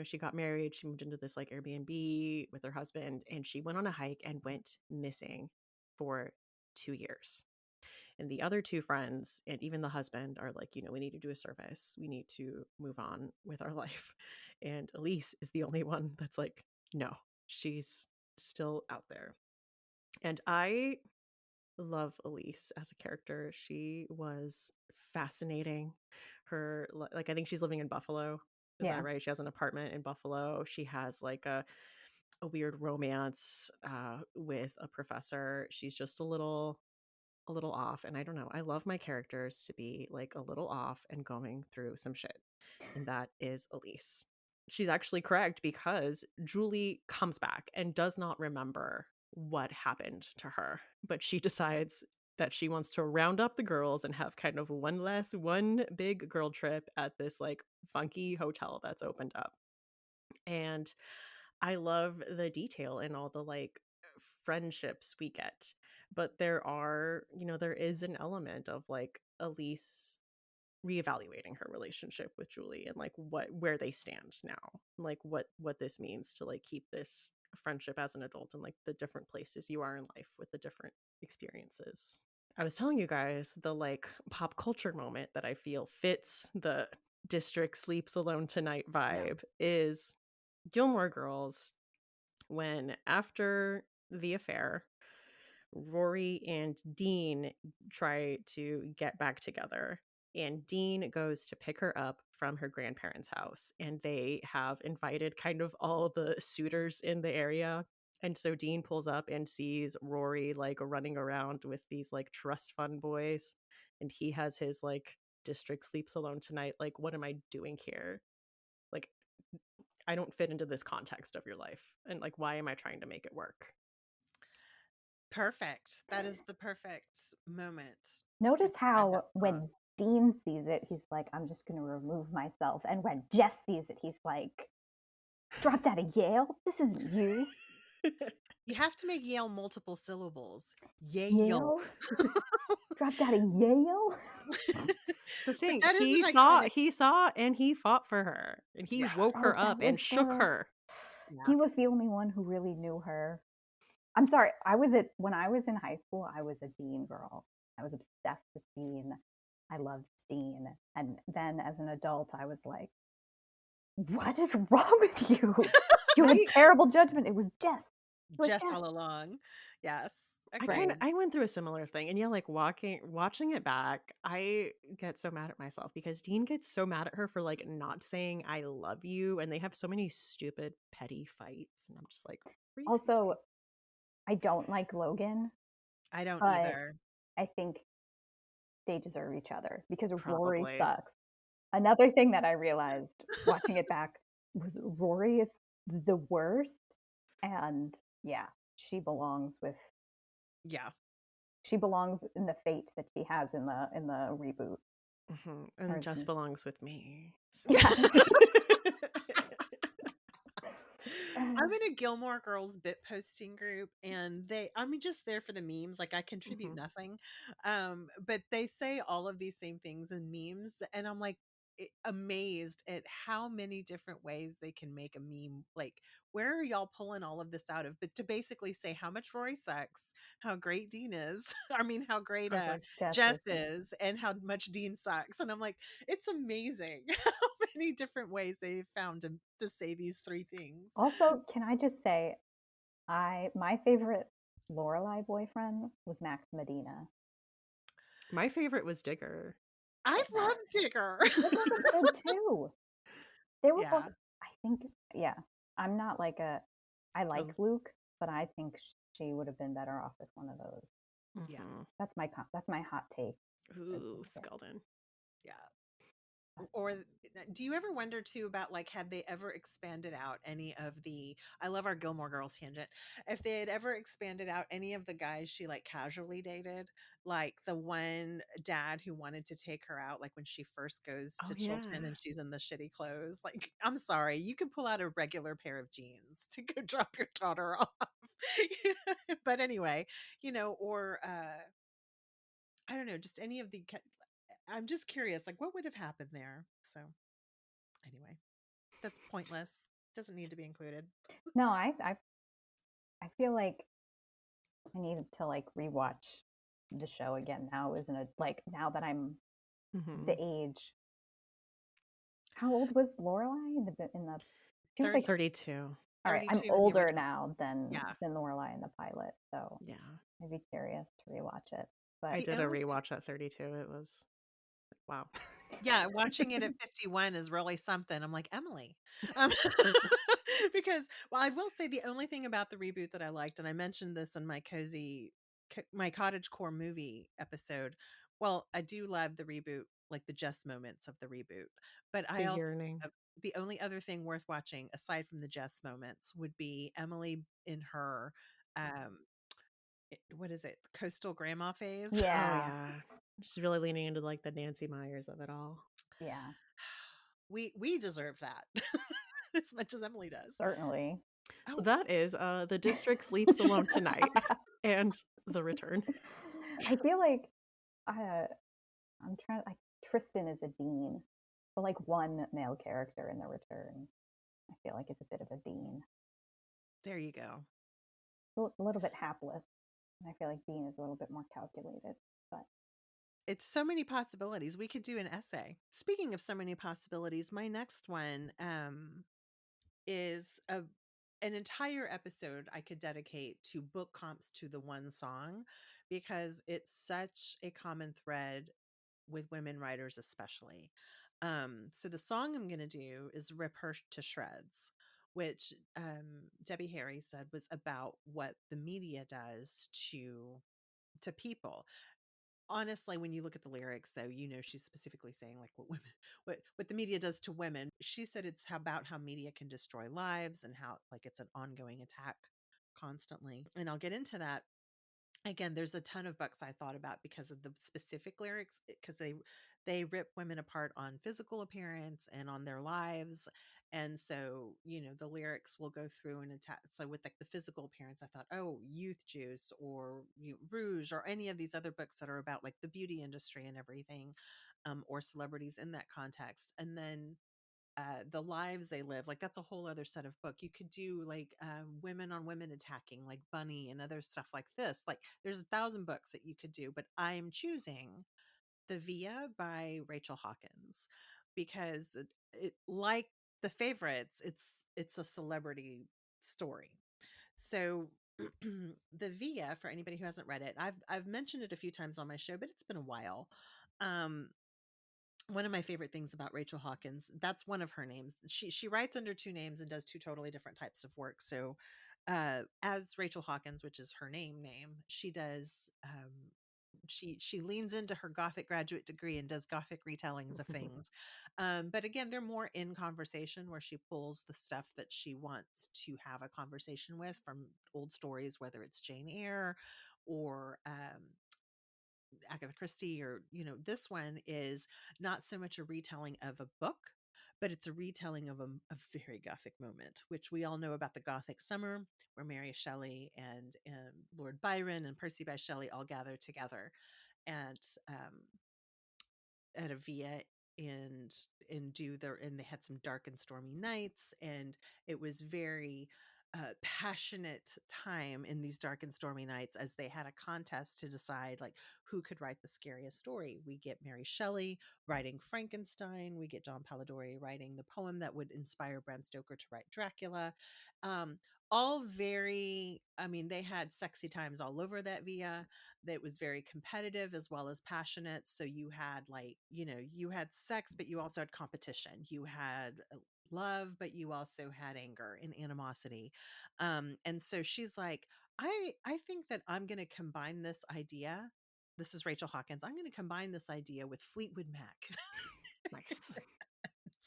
She got married. She moved into this like Airbnb with her husband, and she went on a hike and went missing for 2 years. And the other 2 friends and even the husband are like, we need to do a service. We need to move on with our life. And Elise is the only one that's like, no, she's still out there. And I love Elise as a character. She was fascinating. I think she's living in Buffalo. Is Yeah. that right? She has an apartment in Buffalo. She has like a weird romance with a professor. She's just a little off, and I don't know. I love my characters to be like a little off and going through some shit. And that is Elise. She's actually correct because Julie comes back and does not remember what happened to her, but she decides that she wants to round up the girls and have kind of one big girl trip at this like funky hotel that's opened up. And I love the detail in all the like friendships we get. But there is an element of like Elise reevaluating her relationship with Julie and like where they stand now. Like what this means to like keep this friendship as an adult and like the different places you are in life with the different experiences. I was telling you guys the like pop culture moment that I feel fits the District Sleeps Alone Tonight vibe is Gilmore Girls, when after the affair, Rory and Dean try to get back together. And Dean goes to pick her up from her grandparents' house. And they have invited kind of all the suitors in the area. And so Dean pulls up and sees Rory like running around with these like trust fund boys. And he has his like District Sleeps Alone Tonight. Like, what am I doing here? Like, I don't fit into this context of your life. And like, why am I trying to make it work? Perfect. That is the perfect moment to Notice describe that how song. when Dean sees it, he's like, I'm just going to remove myself. And when Jess sees it, he's like, dropped out of Yale? This isn't you. You have to make Yale multiple syllables. Yale. Yale? Dropped out of Yale? The But thing, that is he an saw iconic. he saw and he fought for her. And he Yeah. woke her up and shook her. He was the only one who really knew her. I'm sorry. When I was in high school, I was a Dean girl. I was obsessed with Dean. I loved Dean. And then as an adult, I was like, what is wrong with you? You had Right? terrible judgment. It was Jess. Jess all along. Yes. Agreed. I went through a similar thing, and yeah, like watching it back, I get so mad at myself because Dean gets so mad at her for like not saying "I love you," and they have so many stupid petty fights, and I'm just like, "What are you Also, thinking?" I don't like Logan, I don't but either. I think they deserve each other because Rory Probably. sucks. Another thing that I realized watching it back was Rory is the worst, and yeah, she belongs with Yeah. she belongs in the fate that she has in the reboot. And Or Jess belongs with me. So. yeah. I'm in a Gilmore Girls bit posting group and I'm just there for the memes. Like I contribute Mhm. nothing. But they say all of these same things in memes. And I'm like amazed at how many different ways they can make a meme. Like, where are y'all pulling all of this out of? But to basically say how much Rory sucks, how great Dean is. I mean, how great I was like, Jess is, and how much Dean sucks. And I'm like, it's amazing how many different ways they've found to say these three things. Also, can I just say, my favorite Lorelai boyfriend was Max Medina. my favorite was Digger. I love Digger. Digger was good too. They were both. Yeah. I think. Yeah, I'm not like a. I like Oh, Luke, but I think she would have been better off with one of those. Yeah. mhm. That's my hot take. Is Ooh, Digger. Skeldon. Yeah. Or do you ever wonder too about like had they ever expanded out any of the I love our Gilmore Girls tangent. If they had ever expanded out any of the guys she like casually dated, like the one dad who wanted to take her out like when she first goes Oh to yeah. Chilton and she's in the shitty clothes. Like I'm sorry, you can pull out a regular pair of jeans to go drop your daughter off. But anyway, or I don't know, just any of the I'm just curious, like what would have happened there? So anyway, that's pointless. Doesn't need to be included. No, I feel like I needed to like rewatch the show again now, isn't it? Like now that I'm the Mhm. age. How old was Lorelai in the? She was like 30, 32. all right, I'm 32 in the older original. now Yeah. than Lorelai in the pilot, so Yeah. I'd be curious to rewatch it. I But The did a only rewatch at 32. It was wow. Yeah, watching it at 51 is really something. I'm like, Emily. Um, because, well, I will say the only thing about the reboot that I liked, and I mentioned this in my cottage core movie episode. Well, I do love the reboot, like the just moments of the reboot. But The I also, yearning. uh, the only other thing worth watching aside from the just moments would be Emily in her, um, what is it, coastal grandma phase. Oh yeah, yeah. She's really leaning into like the Nancy Myers of it all. yeah, We deserve that as much as Emily does. certainly. So Oh, that is The District Sleeps Alone Tonight and The Return. I feel like uh, I'm trying. Like Tristan is a dean, but like one male character in the return. I feel like it's a bit of a dean, there you go. a little bit hapless, and I feel like Dean is a little bit more calculated. But It's so many possibilities. We could do an essay. Speaking of so many possibilities, my next one is an entire episode I could dedicate to book comps to the one song because it's such a common thread with women writers especially. So the song I'm going to do is Rip Her to Shreds, which Debbie Harry said was about what the media does to people. Honestly, when you look at the lyrics though, she's specifically saying like what women what the media does to women. She said it's about how media can destroy lives and how like it's an ongoing attack constantly. And I'll get into that again. There's a ton of books I thought about because of the specific lyrics because they rip women apart on physical appearance and on their lives. And so the lyrics will go through and attack. So with like the physical appearance I thought, oh, Youth Juice or Rouge or any of these other books that are about like the beauty industry and everything, or celebrities in that context. And then the lives they live, like that's a whole other set of book. You could do like women on women attacking, like Bunny and other stuff like this. Like there's 1,000 books that you could do, but I'm choosing The Via by Rachel Hawkins because like the favorites, it's a celebrity story. So the Via, for anybody who hasn't read it, I've mentioned it a few times on my show, but it's been a while. Um, one of my favorite things about Rachel Hawkins, that's one of her names. She writes under two names and does two totally different types of work. So, as Rachel Hawkins, which is her name, she does she leans into her Gothic graduate degree and does Gothic retellings of things. But again, they're more in conversation where she pulls the stuff that she wants to have a conversation with from old stories, whether it's Jane Eyre or Agatha Christie, or this one is not so much a retelling of a book, but it's a retelling of a very Gothic moment, which we all know about the Gothic summer, where Mary Shelley and Lord Byron and Percy Bysshe Shelley all gather together at um, at a via and do their, and they had some dark and stormy nights, and it was very passionate time in these dark and stormy nights as they had a contest to decide like who could write the scariest story. We get Mary Shelley writing Frankenstein, we get John Polidori writing the poem that would inspire Bram Stoker to write Dracula. um, all very, I mean, they had sexy times all over that via, that was very competitive as well as passionate. So you had like, you had sex, but you also had competition. You had love, but you also had anger and animosity. And so she's like, I think that I'm going to combine this idea. This is Rachel Hawkins. I'm going to combine this idea with Fleetwood Mac. Nice.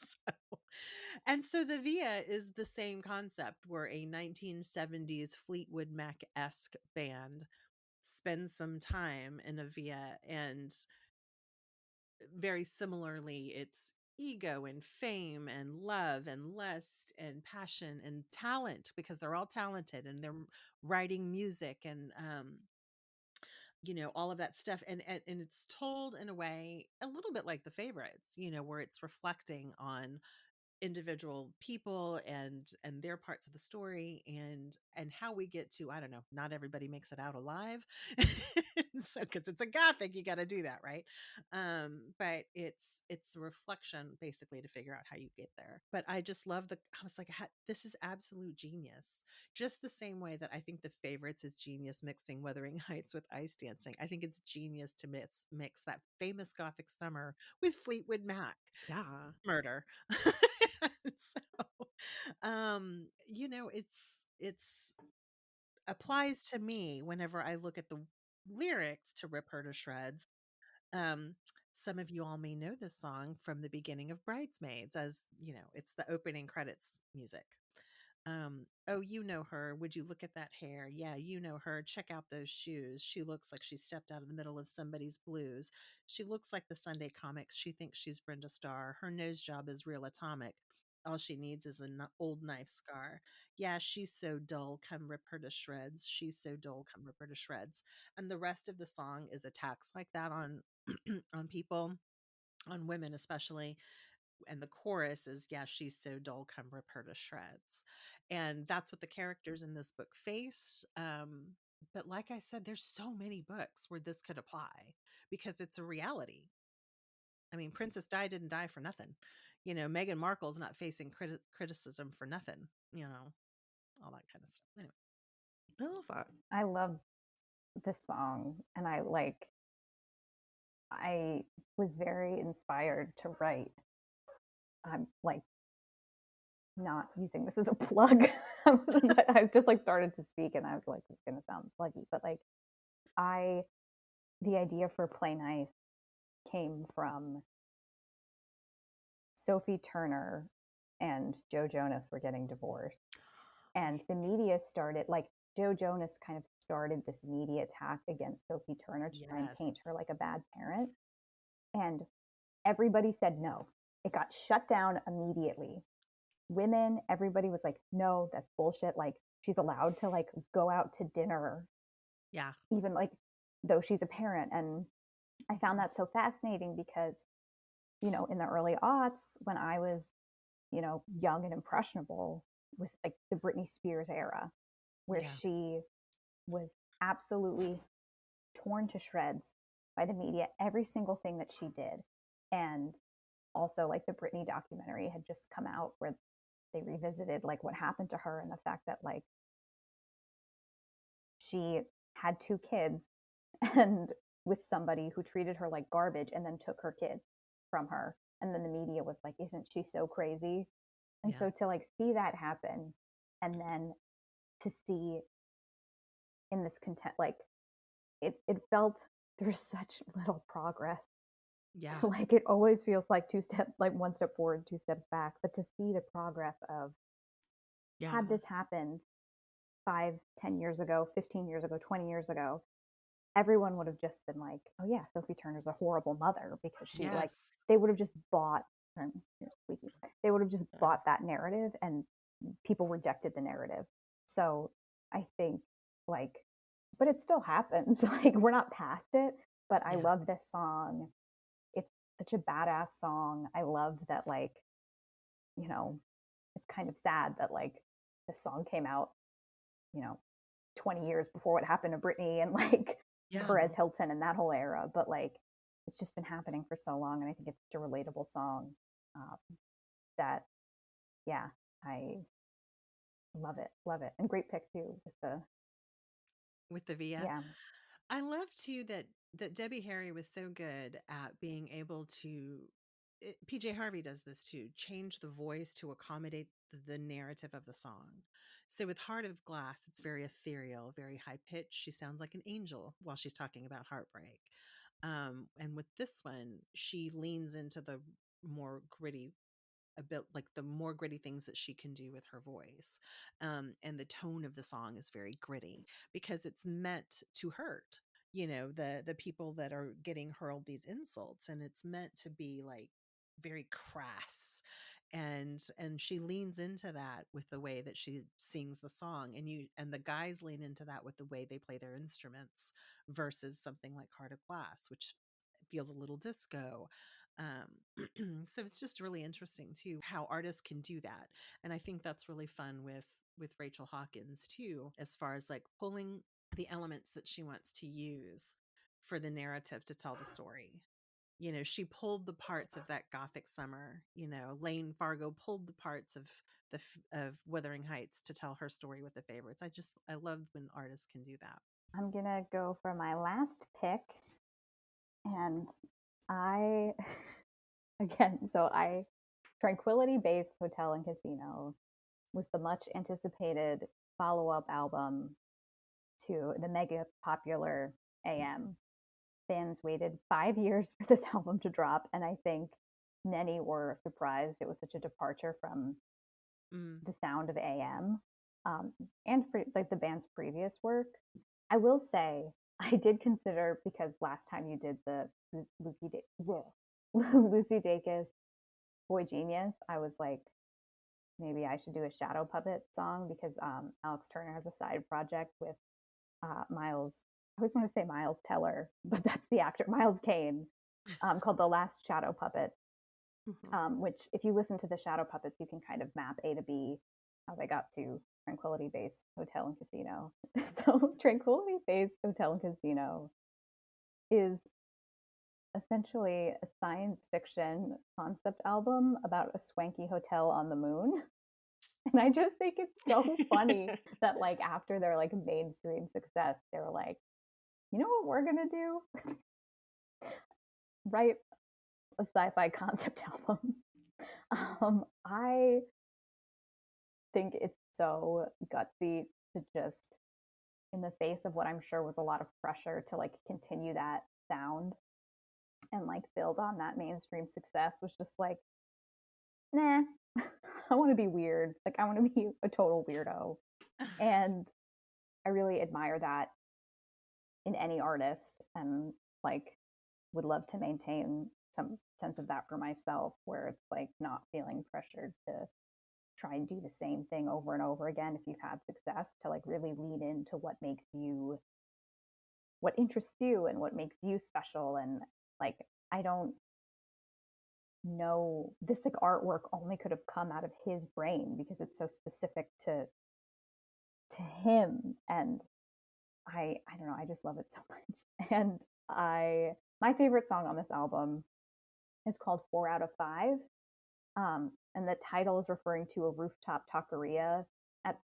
So, and so the Via is the same concept where a 1970s Fleetwood Mac esque band spend some time in a via, and very similarly it's ego and fame and love and lust and passion and talent, because they're all talented and they're writing music and all of that stuff, and it's told in a way a little bit like the favorites, where it's reflecting on individual people and their parts of the story, and how we get to, I don't know, not everybody makes it out alive. So because it's a Gothic, you got to do that, right? But it's a reflection basically to figure out how you get there. But I just love I was like, this is absolute genius. Just the same way that I think the favorites is genius mixing Wuthering Heights with Ice Dancing, I think it's genius to mix that famous Gothic summer with Fleetwood Mac Yeah. murder. So, it's applies to me whenever I look at the lyrics to Rip Her to Shreds. Um, some of you all may know this song from the beginning of Bridesmaids, as it's the opening credits music. Oh, you know her. Would you look at that hair? Yeah, you know her. Check out those shoes. She looks like she stepped out of the middle of somebody's blues. She looks like the Sunday comics. She thinks she's Brenda Starr. Her nose job is real atomic. All she needs is an old knife scar. Yeah, she's so dull. Come rip her to shreds. She's so dull. Come rip her to shreds. And the rest of the song is attacks like that on on people, on women especially, and the chorus is, yeah, she's so dull, come rip her to shreds. And that's what the characters in this book face. But like I said, there's so many books where this could apply because it's a reality. I mean, Princess Di didn't die for nothing. Meghan Markle's not facing criticism for nothing, all that kind of stuff. Anyway. I love that. I love this song, and I was very inspired to write. I'm like not using this as a plug, but I just like started to speak, and I was like, it's gonna sound pluggy, but like I, the idea for Play Nice came from Sophie Turner and Joe Jonas were getting divorced, and the media started like Joe Jonas kind of started this media attack against Sophie Turner to try and Yes. paint her like a bad parent, and everybody said no. It got shut down immediately. Women, everybody was like, no, that's bullshit. Like, she's allowed to like go out to dinner, Yeah. even like though she's a parent. And I found that so fascinating because, in the early aughts, when I was, young and impressionable, was like the Britney Spears era, where Yeah. she was absolutely torn to shreds by the media, every single thing that she did. And also like the Britney documentary had just come out where they revisited like what happened to her and the fact that like she had 2 kids and with somebody who treated her like garbage and then took her kids from her. And then the media was like, "Isn't she so crazy?" And Yeah. so to like see that happen and then to see in this content like it felt there's such little progress. Yeah. Like it always feels like like 1 step forward, 2 steps back. But to see the progress of Yeah. had this happened 5, 10 years ago, 15 years ago, 20 years ago, everyone would have just been like, "Oh yeah, Sophie Turner's a horrible mother," because she like Yes. they would have just bought here's squeaky. They would have just bought that narrative and people rejected the narrative. So I think like but it still happens. Like we're not past it, but I Yeah. love this song. It's such a badass song. I love that like, you know, it's kind of sad that like this song came out, you know, 20 years before what happened to Britney and like Yeah. Perez Hilton and that whole era. But like, it's just been happening for so long. And I think it's such a relatable song um, that, yeah, I love it. Love it. And great pick too with the, With the Via. yeah, I love too that Debbie Harry was so good at being able to PJ Harvey does this too, change the voice to accommodate the narrative of the song. So with Heart of Glass, it's very ethereal, very high pitched. She sounds like an angel while she's talking about heartbreak. And with this one, she leans into the more gritty a bit like the more gritty things that she can do with her voice. And the tone of the song is very gritty because it's meant to hurt, the people that are getting hurled these insults, and it's meant to be like very crass. And she leans into that with the way that she sings the song, and the guys lean into that with the way they play their instruments versus something like Heart of Glass, which feels a little disco. So it's just really interesting too how artists can do that, and I think that's really fun with Rachel Hawkins too, as far as like pulling the elements that she wants to use for the narrative to tell the story. She pulled the parts of that Gothic summer. Lane Fargo pulled the parts of of Wuthering Heights to tell her story with the favorites. I love when artists can do that. I'm going to go for my last pick. And I, again, Tranquility Base Hotel and Casino was the much anticipated follow up album to the mega popular AM. Fans waited 5 years for this album to drop, and I think many were surprised it was such a departure from Mm. the sound of AM and for like the band's previous work. I will say I did consider because last time you did the Lucy Dacus Boy Genius, I was like, maybe I should do a Shadow Puppet song because Alex Turner has a side project with Miles. I always want to say Miles Teller, but that's the actor, Miles Kane, called The Last Shadow Puppet. Which, if you listen to the Shadow Puppets, you can kind of map A to B how they got to Tranquility Base Hotel and Casino. So, Tranquility Base Hotel and Casino is essentially a science fiction concept album about a swanky hotel on the moon. And I just think it's so funny that like after their like mainstream success, they're like, you know what we're gonna do? Write a sci-fi concept album. I think it's so gutsy to just in the face of what I'm sure was a lot of pressure to like continue that sound and like build on that mainstream success was just like, nah, I want to be weird. Like I want to be a total weirdo. And I really admire that in any artist and like would love to maintain some sense of that for myself where it's like not feeling pressured to try and do the same thing over and over again if you've had success to like really lean into what interests you and what makes you special and like I don't know this like artwork only could have come out of his brain because it's so specific to him and I don't know, I just love it so much. And I my favorite song on this album is called 4 out of 5. And the title is referring to a rooftop taqueria at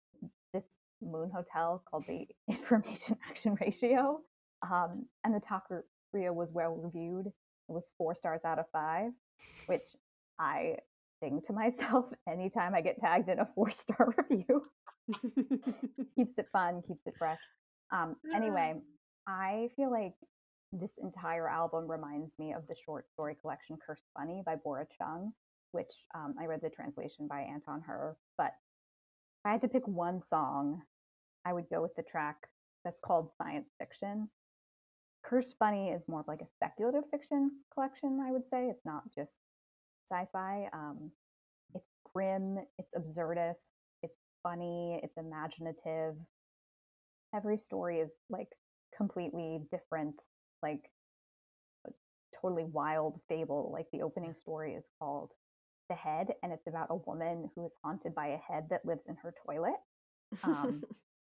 this Moon Hotel called the Information Action Ratio. And the Taqueria was well reviewed. It was 4 stars out of 5, which I sing to myself anytime I get tagged in a 4-star review. Keeps it fun, keeps it fresh. Anyway, I feel like this entire album reminds me of the short story collection Cursed Bunny by Bora Chung, which I read the translation by Anton Her. But if I had to pick one song, I would go with the track that's called Science Fiction. Cursed Bunny is more of like a speculative fiction collection, I would say. It's not just sci-fi. It's grim, it's absurdist, it's funny, it's imaginative. Every story is like completely different, like a totally wild fable. Like the opening story is called The Head, and it's about a woman who is haunted by a head that lives in her toilet.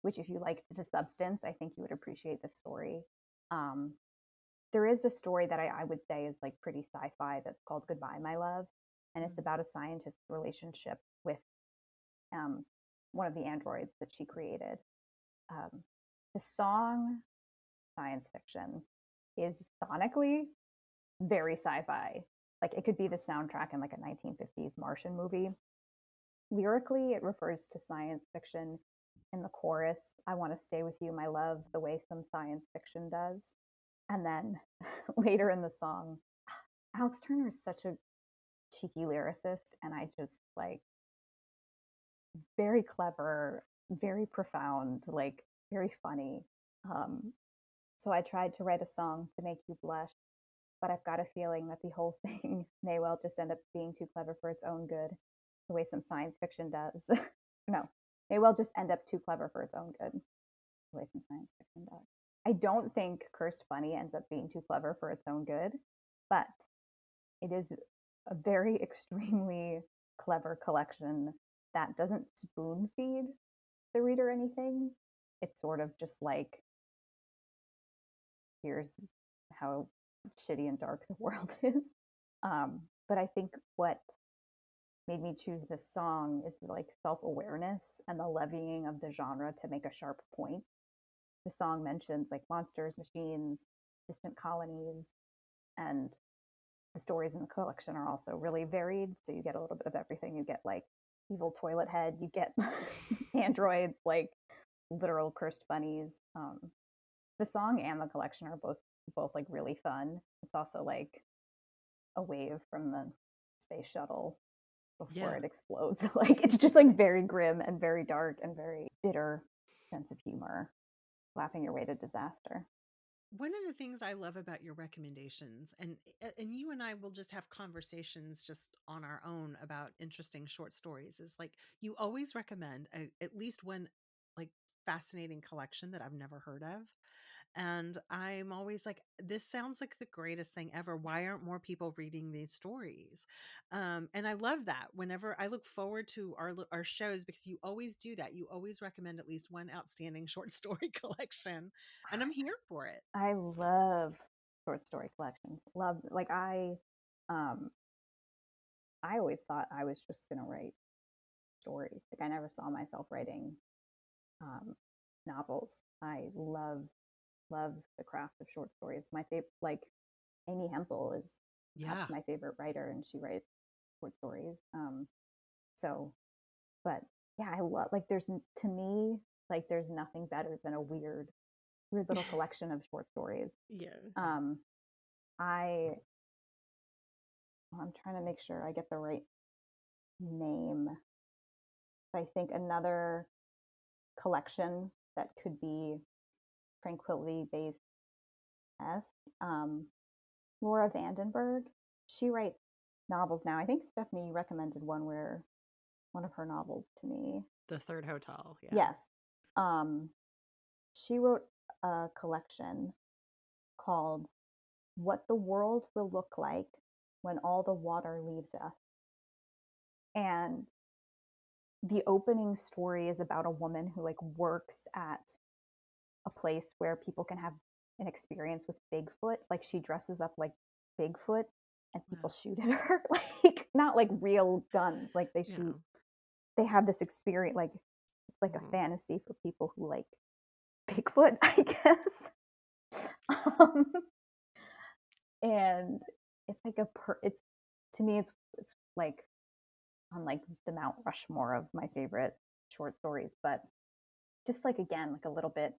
Which, if you liked the substance, I think you would appreciate this story. Um, there is a story that I would say is like pretty sci-fi that's called Goodbye, My Love, and it's about a scientist's relationship with one of the androids that she created. Um, the song Science Fiction is sonically very sci-fi. Like it could be the soundtrack in like a 1950s Martian movie. Lyrically, it refers to science fiction in the chorus, I want to stay with you, my love, the way some science fiction does. And then later in the song, Alex Turner is such a cheeky lyricist, and I just like very clever, very profound, like very funny. Um, so I tried to write a song to make you blush, but I've got a feeling that the whole thing may well just end up being too clever for its own good, the way some science fiction does. No, may well just end up too clever for its own good, the way some science fiction does. I don't think Cursed Bunny ends up being too clever for its own good, but it is a very extremely clever collection that doesn't spoon feed the reader anything. It's sort of just like, here's how shitty and dark the world is. But I think what made me choose this song is the like self-awareness and the levying of the genre to make a sharp point. The song mentions like monsters, machines, distant colonies, and the stories in the collection are also really varied. So you get a little bit of everything. You get like evil toilet head, you get androids, like literal cursed bunnies. The song and the collection are both like really fun. It's also like a wave from the space shuttle before it explodes. Like it's just like very grim and very dark and very bitter sense of humor, laughing your way to disaster. One of the things I love about your recommendations, and you and I will just have conversations just on our own about interesting short stories, is like you always recommend at least one like fascinating collection that I've never heard of. And I'm always like, this sounds like the greatest thing ever. Why aren't more people reading these stories? And I love that. Whenever I look forward to our shows, because you always do that. You always recommend at least one outstanding short story collection, and I'm here for it. I love short story collections. Love like I always thought I was just gonna write stories. Like I never saw myself writing novels. I love the craft of short stories. My favorite, like Amy Hempel, is Yeah. perhaps my favorite writer, and she writes short stories. So, but yeah, I love like there's to me like there's nothing better than a weird little collection of short stories. Yeah. I I'm trying to make sure I get the right name. I think another collection that could be tranquility based esque. Laura Vandenberg. She writes novels now. I think Stephanie recommended one of her novels to me. The Third Hotel. Yeah. Yes. She wrote a collection called What the World Will Look Like When All the Water Leaves Us. And the opening story is about a woman who like works at a place where people can have an experience with Bigfoot. Like she dresses up like Bigfoot and people shoot at her. Like not like real guns. Like they shoot. They have this experience. Like like a Mhm. fantasy for people who like Bigfoot, I guess. Um, and it's like it's to me it's like on like the Mount Rushmore of my favorite short stories, but just like again like a little bit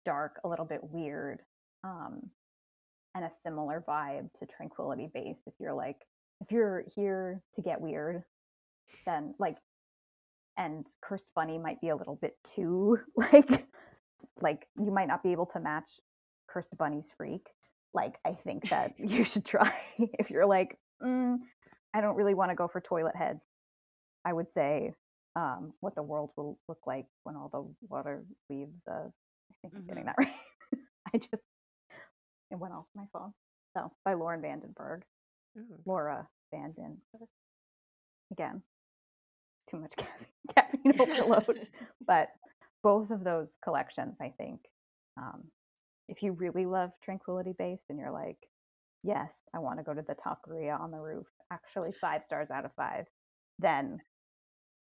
dark, a little bit weird, um, and a similar vibe to Tranquility Base. If you're here to get weird, then like and Cursed Bunny might be a little bit too like you might not be able to match Cursed Bunny's freak. Like I think that you should try if you're like, I don't really want to go for toilet heads. I would say what the world will look like when all the water leaves. I think I'm getting Mm-hmm. that right. I just it went off my phone. So by Lauren Vandenberg, Ooh. Laura Vandenberg. Again, too much caffeine overload. But both of those collections, I think, um, if you really love Tranquility Base and you're like, yes, I want to go to the taqueria on the roof, actually 5 stars out of 5, then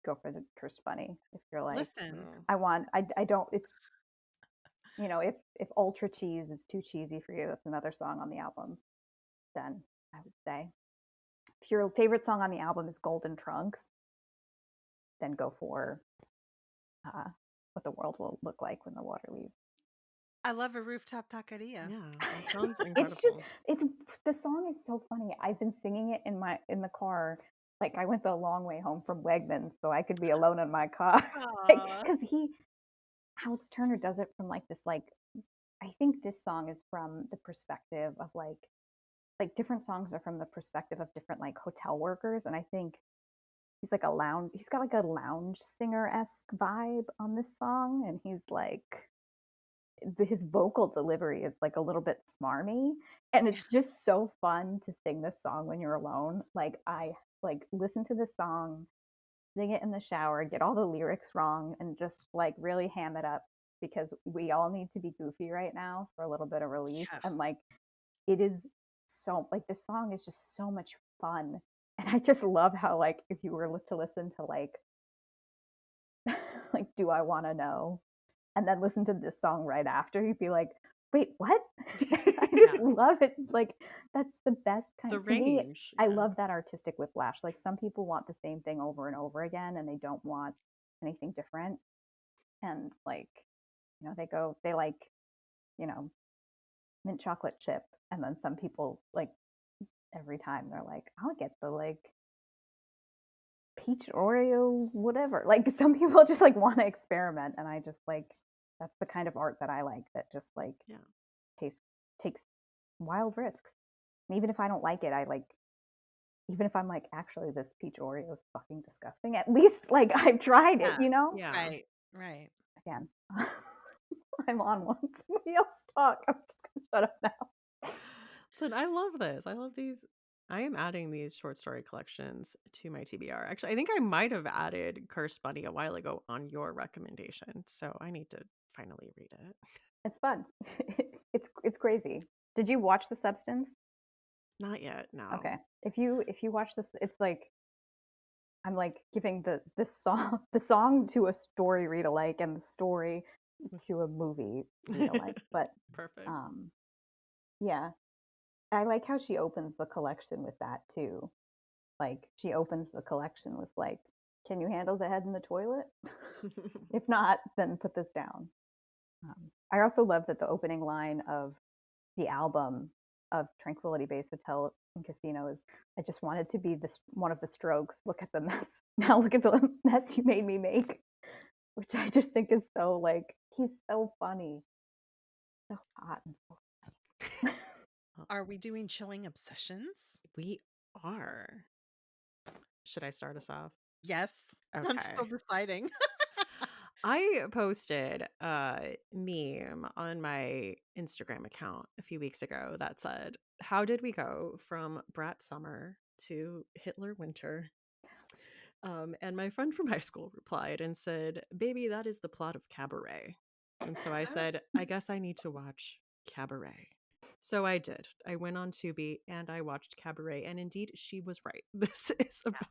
go for the Cursed Bunny. If you're like, Listen, I don't, it's, if Ultra Cheese is too cheesy for you, that's another song on the album, then I would say, if your favorite song on the album is Golden Trunks, then go for what the world will look like when the water leaves. I love a rooftop taqueria. Yeah, that sounds It's just incredible. it's the song is so funny. I've been singing it in the car. Like I went the long way home from Wegmans so I could be alone in my car. Like Aw. cuz Alex Turner does it from like this like I think this song is from the perspective of like different songs are from the perspective of different like hotel workers, and I think he's got like a lounge singer-esque vibe on this song, and he's like his vocal delivery is like a little bit smarmy, and it's just so fun to sing this song when you're alone. Like I like listen to this song, sing it in the shower, get all the lyrics wrong, and just like really ham it up because we all need to be goofy right now for a little bit of relief. Yeah. And like it is so like this song is just so much fun. And I just love how like if you were to listen to like Do I Wanna Know? And then listen to this song right after, you'd be like, wait, what? I Yeah. just love it. Like, that's the best The kind. To me, range. I Yeah. love that artistic whiplash. Like, some people want the same thing over and over again and they don't want anything different. And, like, they like, you know, mint chocolate chip. And then some people, like, every time they're like, I'll get the, like, peach Oreo, whatever. Like, some people just, like, want to experiment. And I just, like, that's the kind of art that I like that just, like, Yeah. takes wild risks. And even if I don't like it, even if I'm like, actually, this peach Oreo is fucking disgusting. At least like I've tried it, Yeah. you know? Yeah. Right. Right. Again, I'm on one. Somebody else talk. I'm just gonna shut up now. So I love this. I love these. I am adding these short story collections to my TBR. Actually, I think I might have added Cursed Bunny a while ago on your recommendation. So I need to finally read it. It's fun. It's crazy. Did you watch The Substance? Not yet. No. Okay. If you watch this, it's like I'm like giving the song to a story read alike and the story to a movie read alike. But Perfect. um yeah, I like how she opens the collection with that too. Like she opens the collection with like, "Can you handle the head in the toilet? If not, then put this down." I also love that the opening line of the album of Tranquility Base Hotel and Casino is, "I just wanted to be this one of the Strokes. Look at the mess. Now look at the mess you made me make," which I just think is so like he's so funny, so hot and so. Are we doing chilling obsessions? We are. Should I start us off? Yes. I'm still Okay. deciding. I posted a meme on my Instagram account a few weeks ago that said, "How did we go from Brat Summer to Hitler Winter?" And my friend from high school replied and said, "Baby, that is the plot of Cabaret." And so I Oh, said, "I guess I need to watch Cabaret." So I did. I went on Tubi and I watched Cabaret, and indeed, she was right. This is Yeah. about,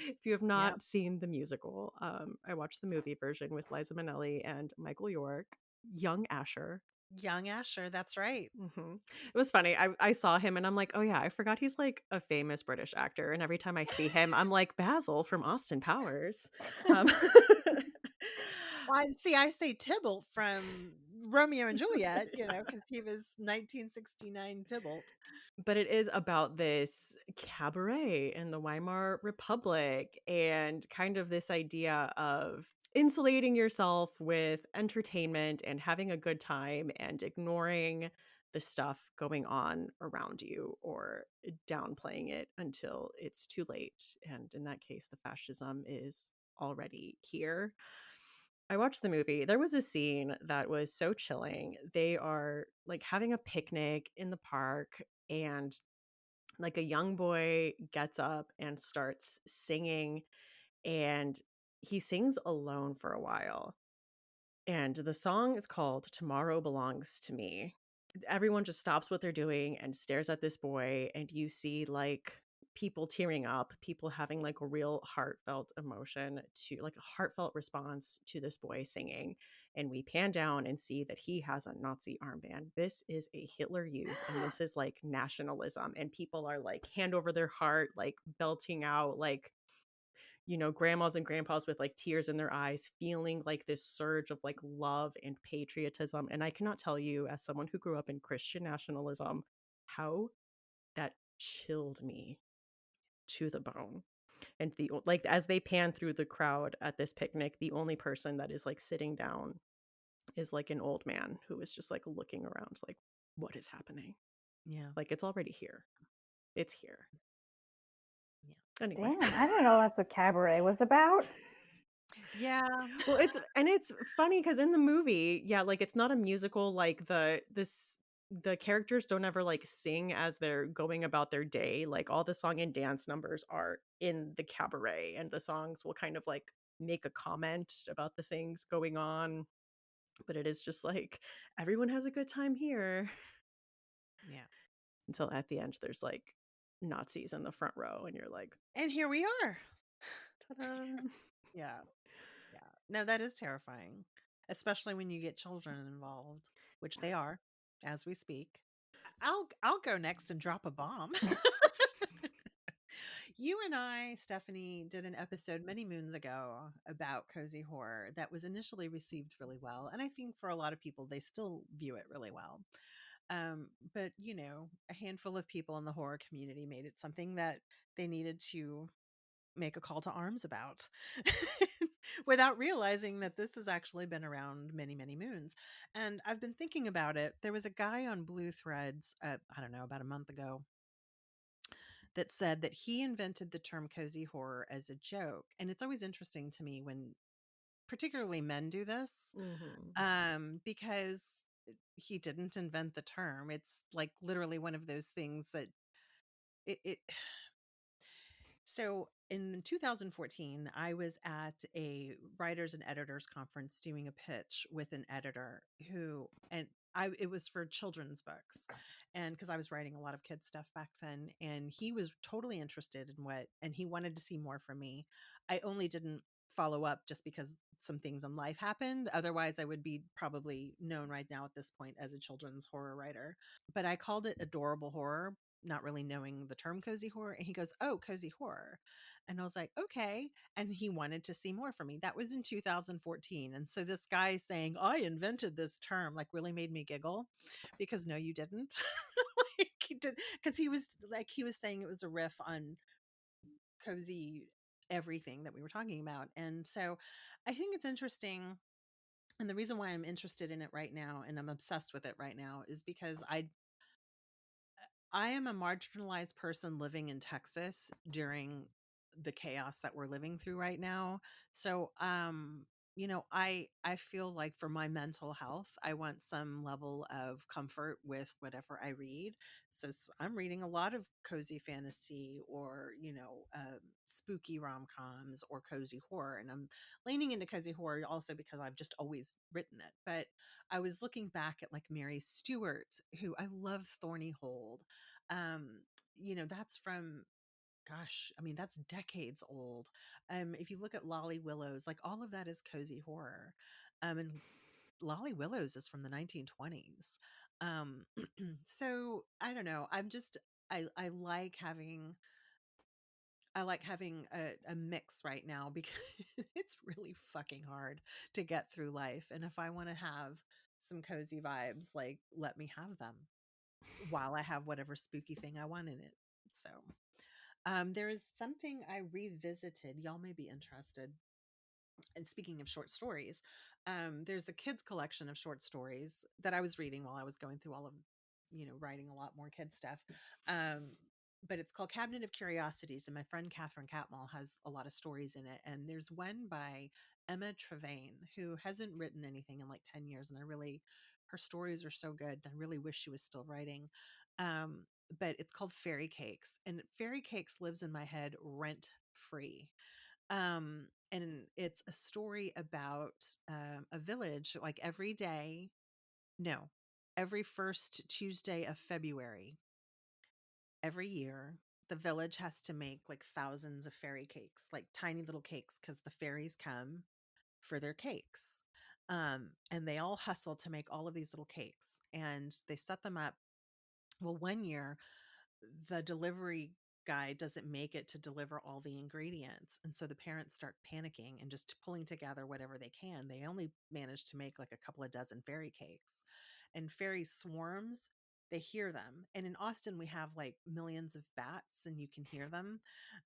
if you have Yep. not seen the musical, I watched the movie version with Liza Minnelli and Michael York, young Asher. Young Asher, that's right. It was funny. I saw him and I'm like, oh yeah, I forgot he's like a famous British actor. And every time I see him, I'm like Basil from Austin Powers. Um, Well, I say Tybalt from Romeo and Juliet, because he was 1969 Tybalt. but it is about this cabaret in the Weimar Republic and kind of this idea of insulating yourself with entertainment and having a good time and ignoring the stuff going on around you or downplaying it until it's too late. And in that case, the fascism is already here. I watched the movie. There was a scene that was so chilling. They are like having a picnic in the park, and like a young boy gets up and starts singing, and he sings alone for a while. And the song is called Tomorrow Belongs to Me. Everyone just stops what they're doing and stares at this boy, and you see like people tearing up, people having like a real heartfelt emotion to like a heartfelt response to this boy singing. And we pan down and see that he has a Nazi armband. This is a Hitler Youth, and this is like nationalism. And people are like hand over their heart, like belting out like grandmas and grandpas with like tears in their eyes, feeling like this surge of like love and patriotism. And I cannot tell you, as someone who grew up in Christian nationalism, how that chilled me to the bone. And like as they pan through the crowd at this picnic, the only person that is like sitting down is like an old man who is just like looking around, like, what is happening? Yeah. Like, it's already here. It's here. Yeah. Anyway. Damn, I didn't know that's what Cabaret was about. Yeah. Well, it's funny because in the movie, yeah, like it's not a musical. Like the characters don't ever like sing as they're going about their day. Like all the song and dance numbers are in the cabaret, and the songs will kind of like make a comment about the things going on. But it is just like everyone has a good time here Yeah. until at the end there's like Nazis in the front row, and you're like, And here we are. ta-da. Yeah. Yeah. No, that is terrifying, especially when you get children involved, which they are as we speak. I'll go next and drop a bomb. You and I, Stephanie, did an episode many moons ago about cozy horror that was initially received really well, and I think for a lot of people they still view it really well. But a handful of people in the horror community made it something that they needed to make a call to arms about without realizing that this has actually been around many, many moons. And I've been thinking about it. There was a guy on Blue Threads, I don't know, about a month ago, that said that he invented the term cozy horror as a joke. And it's always interesting to me when particularly men do this, Mhm. because he didn't invent the term. It's like literally one of those things that it so in 2014, I was at a writers and editors conference doing a pitch with an editor and it was for children's books. And because I was writing a lot of kids stuff back then, and he was totally interested in and he wanted to see more from me. I only didn't follow up just because some things in life happened. Otherwise, I would be probably known right now at this point as a children's horror writer. But I called it adorable horror, not really knowing the term cozy horror. And he goes, "Oh, cozy horror." And I was like, "Okay." And he wanted to see more from me. That was in 2014. And so this guy saying, "I invented this term," like really made me giggle, because no, you didn't. Like he did, because he was saying it was a riff on cozy everything that we were talking about. And so I think it's interesting. And the reason why I'm interested in it right now and I'm obsessed with it right now is because I am a marginalized person living in Texas during the chaos that we're living through right now. So I feel like for my mental health, I want some level of comfort with whatever I read. So I'm reading a lot of cozy fantasy or, spooky rom-coms or cozy horror. And I'm leaning into cozy horror also because I've just always written it. But I was looking back at like Mary Stewart, who I love Thorny Hold. Um, that's from gosh, I mean, that's decades old. If you look at Lolly Willows, like all of that is cozy horror. And Lolly Willows is from the 1920s. Um, so I don't know. I like having a mix right now because it's really fucking hard to get through life. And if I want to have some cozy vibes, like let me have them while I have whatever spooky thing I want in it. So there is something I revisited. Y'all may be interested. And speaking of short stories, there's a kids collection of short stories that I was reading while I was going through all of, writing a lot more kid stuff. Um, but it's called Cabinet of Curiosities, and my friend Catherine Catmull has a lot of stories in it. And there's one by Emma Trevane, who hasn't written anything in like 10 years, and her stories are so good. I really wish she was still writing. Um, but it's called Fairy Cakes, and Fairy Cakes lives in my head rent free. And it's a story about a village, like every day, no, every first Tuesday of February, every year, the village has to make like thousands of fairy cakes, like tiny little cakes, because the fairies come for their cakes. And they all hustle to make all of these little cakes and they set them up. Well, one year, the delivery guy doesn't make it to deliver all the ingredients. And so the parents start panicking and just pulling together whatever they can. They only manage to make like a couple of dozen fairy cakes. And fairy swarms, they hear them. And in Austin, we have like millions of bats, and you can hear them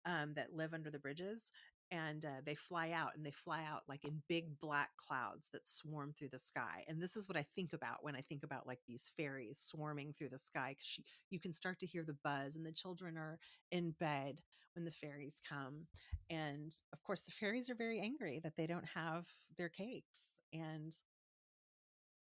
that live under the bridges. And they fly out, and they fly out like in big black clouds that swarm through the sky. And this is what I think about when I think about like these fairies swarming through the sky, because you can start to hear the buzz, and the children are in bed when the fairies come. And of course, the fairies are very angry that they don't have their cakes. And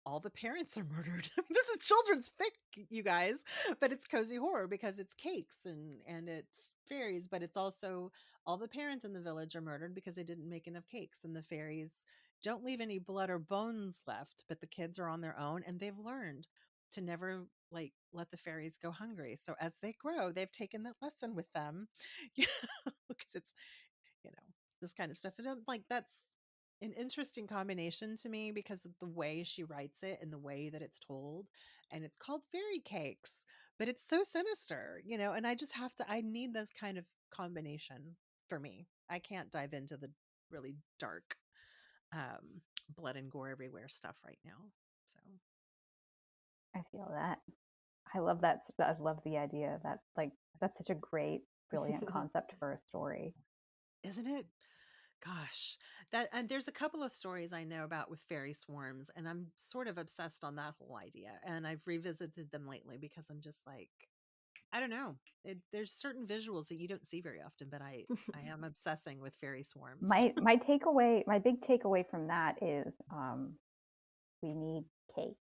all the parents are murdered. This is children's fic, you guys, but it's cozy horror because it's cakes and it's fairies, but it's also all the parents in the village are murdered because they didn't make enough cakes, and the fairies don't leave any blood or bones left, but the kids are on their own, and they've learned to never like let the fairies go hungry. So as they grow, they've taken that lesson with them. Because it's you know, this kind of stuff. And I'm like, that's an interesting combination to me because of the way she writes it and the way that it's told. And it's called Fairy Cakes, but it's so sinister, and I need this kind of combination for me. I can't dive into the really dark, blood and gore everywhere stuff right now. So, I feel that. I love that. I love the idea of that. Like, that's such a great, brilliant concept for a story. isn't it? Gosh, that and there's a couple of stories I know about with fairy swarms, and I'm sort of obsessed on that whole idea. And I've revisited them lately because I'm just like, I don't know. There's certain visuals that you don't see very often, but I am obsessing with fairy swarms. My big takeaway from that is we need cake.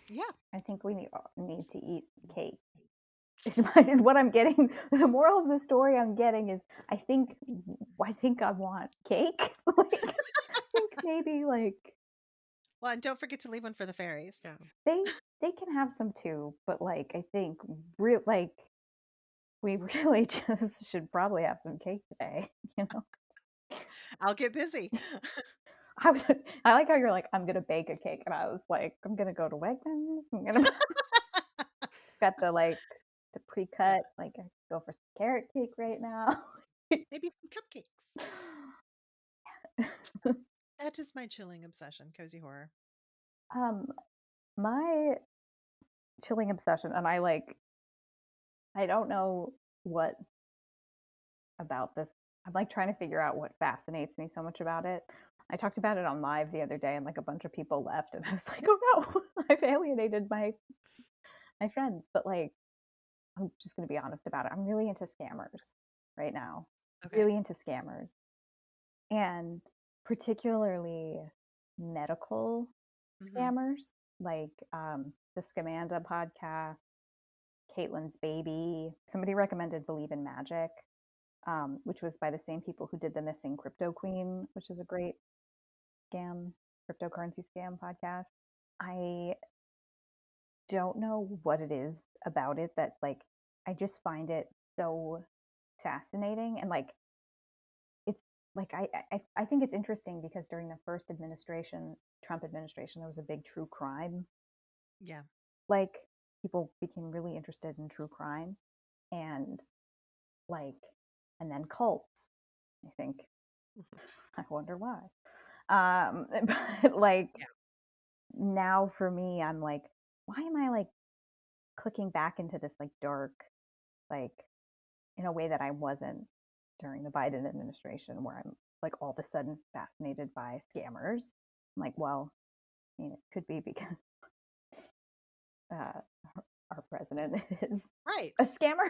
Yeah, I think we need to eat cake. Is what I'm getting. The moral of the story I'm getting is I think I want cake. Like, I think maybe like well, and don't forget to leave one for the fairies. Yeah. they can have some too, but like I think like we really just should probably have some cake today. You know, I'll get busy. I like how you're like I'm gonna bake a cake, and I was like I'm gonna go to Wegmans. I'm gonna got the Yeah, pre-cut. Like I go for some carrot cake right now. maybe some cupcakes. That is my chilling obsession, cozy horror. um, my chilling obsession, and I don't know what about this. I'm like trying to figure out what fascinates me so much about it. I talked about it on live the other day, and like a bunch of people left, and I was like, oh no, I've alienated my friends. But like, I'm just gonna be honest about it. I'm really into scammers right now. Okay. Really into scammers, and particularly medical Mhm. scammers, like the Scamanda podcast, Caitlin's Baby. Somebody recommended Believe in Magic, which was by the same people who did the Missing Crypto Queen, which is a great scam, cryptocurrency scam podcast. I don't know what it is about it that like I just find it so fascinating and like it's like I think it's interesting because during the first administration, Trump administration, there was a big true crime. Yeah. Like people became really interested in true crime and like and then cults. I think I wonder why. But like Yeah. now for me, I'm like, why am I like clicking back into this like dark, like in a way that I wasn't during the Biden administration, where I'm like all of a sudden fascinated by scammers. I'm like, well, I mean, it could be because uh, our president is Right. a scammer.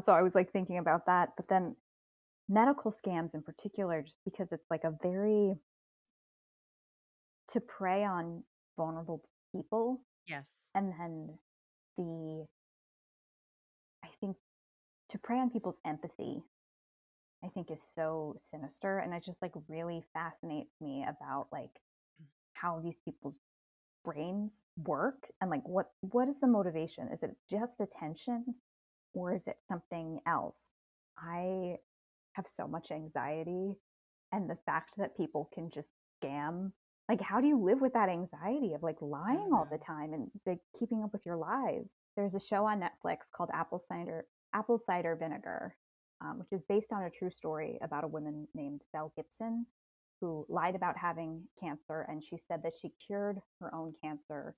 So I was like thinking about that, but then medical scams in particular, just because it's like a very to prey on vulnerable people, Yes. and then the I think to prey on people's empathy I think is so sinister and it just like really fascinates me about like how these people's brains work and like what is the motivation? Is it just attention or is it something else? I have so much anxiety and the fact that people can just scam like how do you live with that anxiety of like I lying don't all the know. time and like keeping up with your lives? There's a show on Netflix called Apple Cider Vinegar, which is based on a true story about a woman named Belle Gibson who lied about having cancer and she said that she cured her own cancer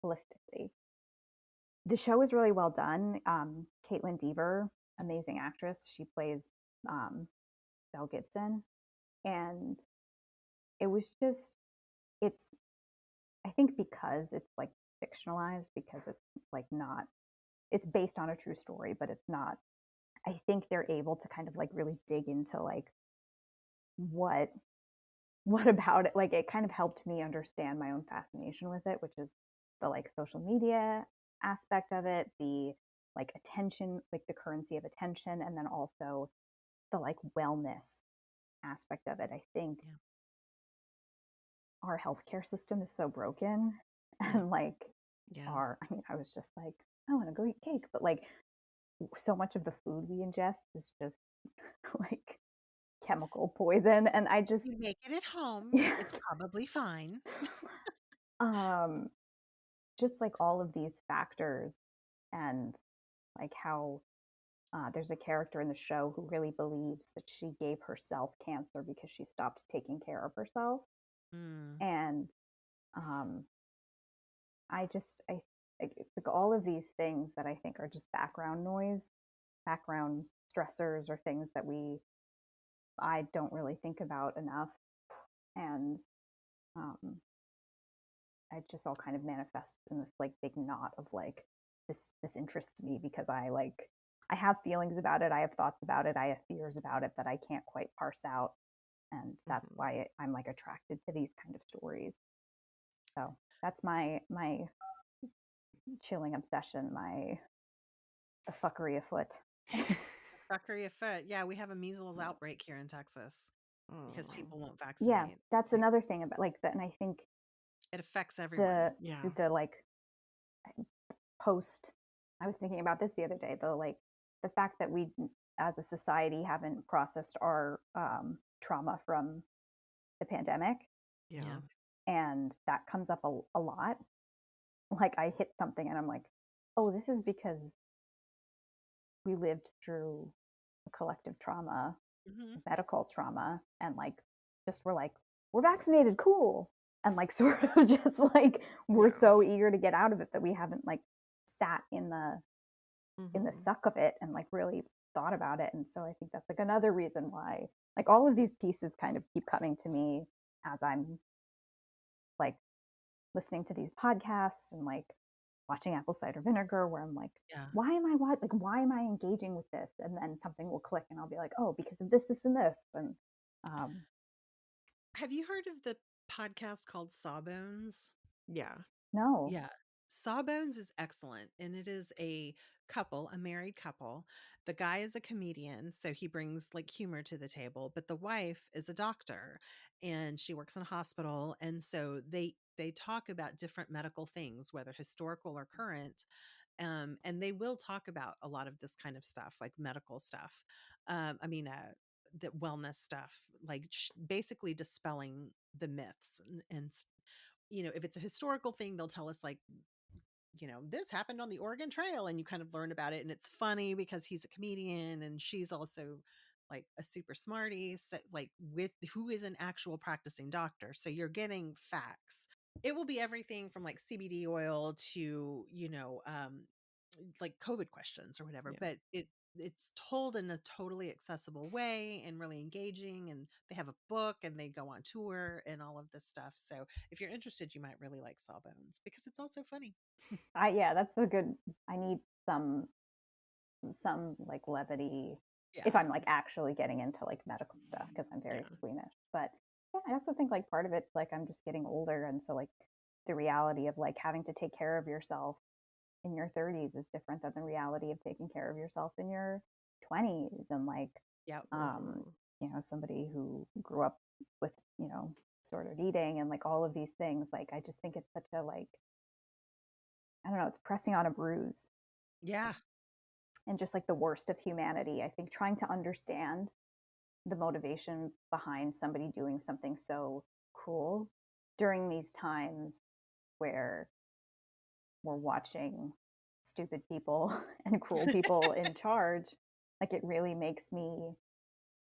holistically. The show is really well done. Caitlin Dever, amazing actress, she plays um, Belle Gibson, and it was just it's I think because it's like fictionalized because it's like not it's based on a true story, but it's not. I think they're able to kind of like really dig into like what what about it like it kind of helped me understand my own fascination with it, which is the like social media aspect of it, the like attention, like the currency of attention, and then also the like wellness aspect of it. I think Yeah. our healthcare system is so broken Yeah. and like Yeah. I mean I was just like I want to go eat cake, but like so much of the food we ingest is just like chemical poison and I just You make it at home, yeah it's probably fine. um just like all of these factors and like how there's a character in the show who really believes that she gave herself cancer because she stopped taking care of herself Mm. and um I just I like all of these things that I think are just background noise, background stressors or things that I don't really think about enough, and um, it just all kind of manifests in this like big knot of like this interests me because I have feelings about it, I have thoughts about it, I have fears about it that I can't quite parse out, and that's Mhm. why I'm like attracted to these kind of stories. So that's my chilling obsession, my the fuckery afoot. Fuckery afoot. Yeah, we have a measles outbreak here in Texas because Mm. people won't Yeah, vaccinate. that's It's like another thing about like that, and I think it affects everyone. the Yeah. the like post. I was thinking about this the other day. The fact that we as a society haven't processed our trauma from the pandemic, Yeah. Yeah. and that comes up a lot. Like I hit something and I'm like, oh, this is because we lived through a collective trauma, Hmm. medical trauma, and like just we're like we're vaccinated, cool, and like sort of just like we're Yeah. so eager to get out of it that we haven't like sat in the Mhm. suck of it and like really thought about it. And so I think that's like another reason why like all of these pieces kind of keep coming to me as I'm like listening to these podcasts and like watching Apple Cider Vinegar, where I'm like, Yeah. why am I engaging with this? And then something will click and I'll be like, oh, because of this, this, and this. And um, Have you heard of the podcast called Sawbones? Yeah. No. Yeah. Sawbones is excellent. And it is a couple, a married couple. The guy is a comedian, so he brings like humor to the table, but the wife is a doctor and she works in a hospital. And so they talk about different medical things, whether historical or current. And they will talk about a lot of this kind of stuff, like medical stuff. I mean, the wellness stuff, like basically dispelling the myths if it's a historical thing, they'll tell us like, this happened on the Oregon Trail, and you kind of learn about it. And it's funny because he's a comedian and she's also like a super smarty, so, like with who is an actual practicing doctor. So you're getting facts. It will be everything from like CBD oil to, like COVID questions or whatever, Yeah. but it's told in a totally accessible way and really engaging, and they have a book and they go on tour and all of this stuff. So if you're interested, you might really like Sawbones because it's also funny. Yeah, that's a good. I need some like levity Yeah. if I'm like actually getting into like medical stuff because I'm very Yeah. squeamish. But yeah, I also think like part of it's like I'm just getting older, and so like the reality of like having to take care of yourself in your 30s is different than the reality of taking care of yourself in your 20s. And like Yeah. um Mhm. somebody who grew up with disordered eating and like all of these things, like I just think it's such a like, I don't know, it's pressing on a bruise Yeah. and just like the worst of humanity. I think trying to understand the motivation behind somebody doing something so cruel during these times where we're watching stupid people and cruel people in charge, like it really makes me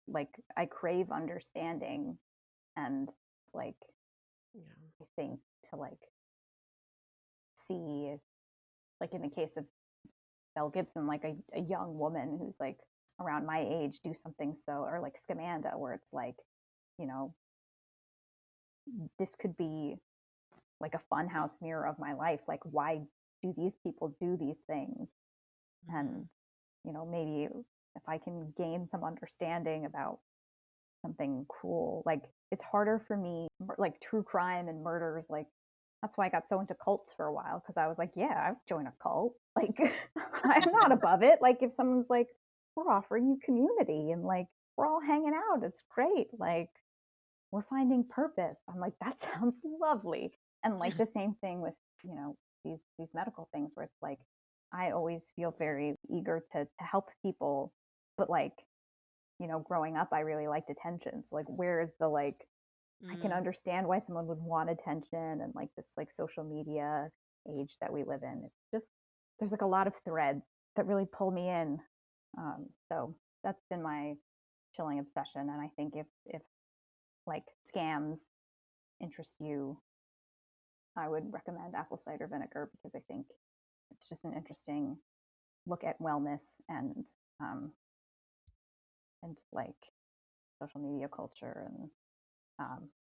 like I crave understanding. And like Yeah. I think to like see, like in the case of Belle Gibson, like a young woman who's like around my age do something, so, or like Scamanda, where it's like, you know, this could be like a funhouse mirror of my life. Like, why do these people do these things? Mm-hmm. And, maybe if I can gain some understanding about something cruel, like it's harder for me, like true crime and murders, like that's why I got so into cults for a while, because I was like, yeah, I would join a cult. Like, I'm not above it. Like, if someone's like, we're offering you community and like we're all hanging out, it's great. Like, we're finding purpose. I'm like, that sounds lovely. And like the same thing with, these medical things where it's like, I always feel very eager to help people, but like, growing up, I really liked attention. So like, where is the like, I can Mm. understand why someone would want attention and like this like social media age that we live in. It's just there's like a lot of threads that really pull me in. So that's been my chilling obsession. And I think if like scams interest you, I would recommend apple cider vinegar because I think it's just an interesting look at wellness um, and like social media culture and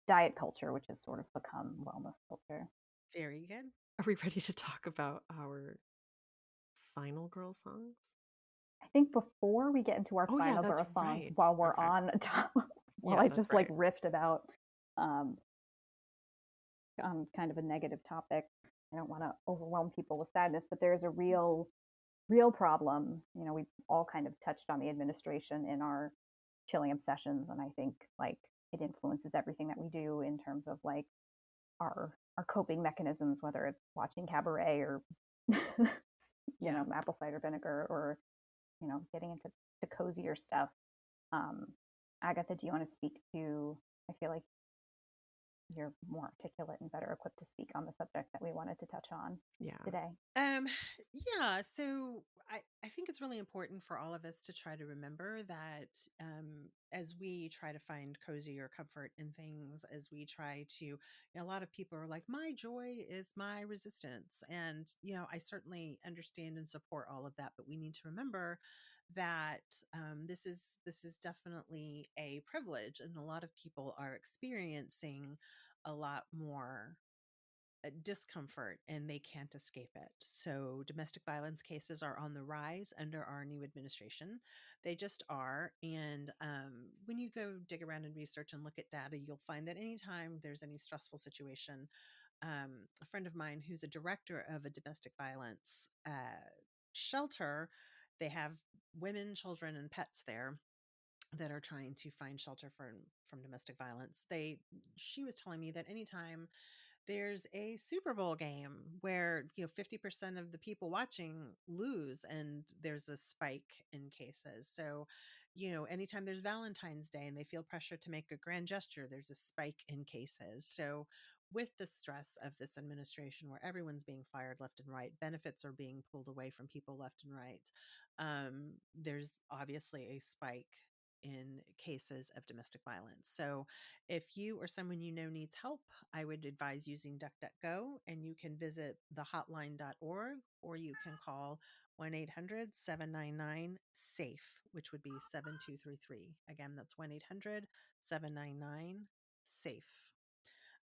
diet culture, which has sort of become wellness culture. Very good. Are we ready to talk about our final girl songs? I think before we get into our Oh yeah, final that's girl songs, right. while we're Okay. on top, while Yeah, I that's just like right. riffed about um, on kind of a negative topic, I don't want to overwhelm people with sadness, but there's a real problem. We all kind of touched on the administration in our chilling obsessions, and I think like it influences everything that we do in terms of like our coping mechanisms, whether it's watching cabaret or Yeah. apple cider vinegar, or getting into the cozier stuff. um Agatha, do you want to speak to, I feel like you're more articulate and better equipped to speak on the subject that we wanted to touch on Yeah. today. Um, yeah, so I think it's really important for all of us to try to remember that as we try to find cozy or comfort in things, as we try to, a lot of people are like, my joy is my resistance. And, I certainly understand and support all of that, but we need to remember that this is definitely a privilege, and a lot of people are experiencing a lot more discomfort and they can't escape it. So domestic violence cases are on the rise under our new administration. They just are. And when you go dig around and research and look at data, you'll find that anytime there's any stressful situation, a friend of mine who's a director of a domestic violence shelter, they have women, children, and pets there that are trying to find shelter from domestic violence. She was telling me that anytime there's a Super Bowl game where 50% of the people watching lose and there's a spike in cases. So anytime there's Valentine's Day and they feel pressure to make a grand gesture, there's a spike in cases. So with the stress of this administration where everyone's being fired left and right, benefits are being pulled away from people left and right, there's obviously a spike in cases of domestic violence. So if you or someone you know needs help, I would advise using DuckDuckGo, and you can visit thehotline.org, or you can call 1-800-799-SAFE, which would be 7233. Again, that's 1-800-799-SAFE.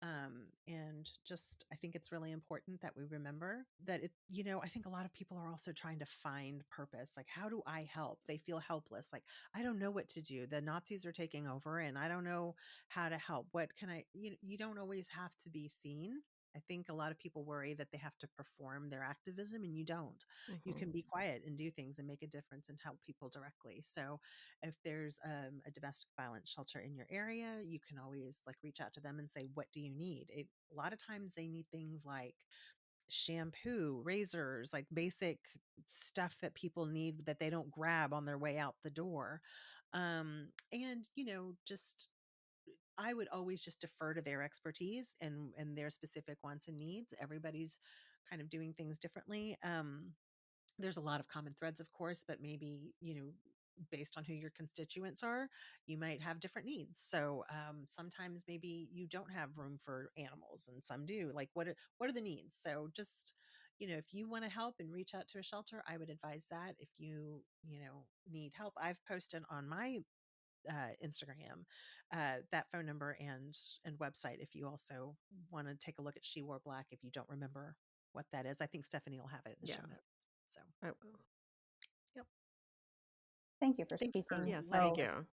And just, I think it's really important that we remember that I think a lot of people are also trying to find purpose. Like, how do I help? They feel helpless. Like, I don't know what to do. The Nazis are taking over and I don't know how to help. What can you don't always have to be seen. I think a lot of people worry that they have to perform their activism, and you don't. You Mhm. can be quiet and do things and make a difference and help people directly. So if there's a domestic violence shelter in your area, you can always reach out to them and say, what do you need? A lot of times they need things like shampoo, razors, like basic stuff that people need that they don't grab on their way out the door. And just I would always just defer to their expertise and their specific wants and needs. Everybody's kind of doing things differently. There's a lot of common threads, of course, but maybe, based on who your constituents are, you might have different needs. So sometimes maybe you don't have room for animals and some do. Like, what are the needs? So just, if you want to help and reach out to a shelter, I would advise that. If you need help, I've posted on my Instagram that phone number and website. If you also want to take a look at She Wore Black, if you don't remember what that is, I think Stephanie will have it in the Yeah, show notes. So, I will. yep. Thank you for Thank you for speaking Yes, thank letting so us, you.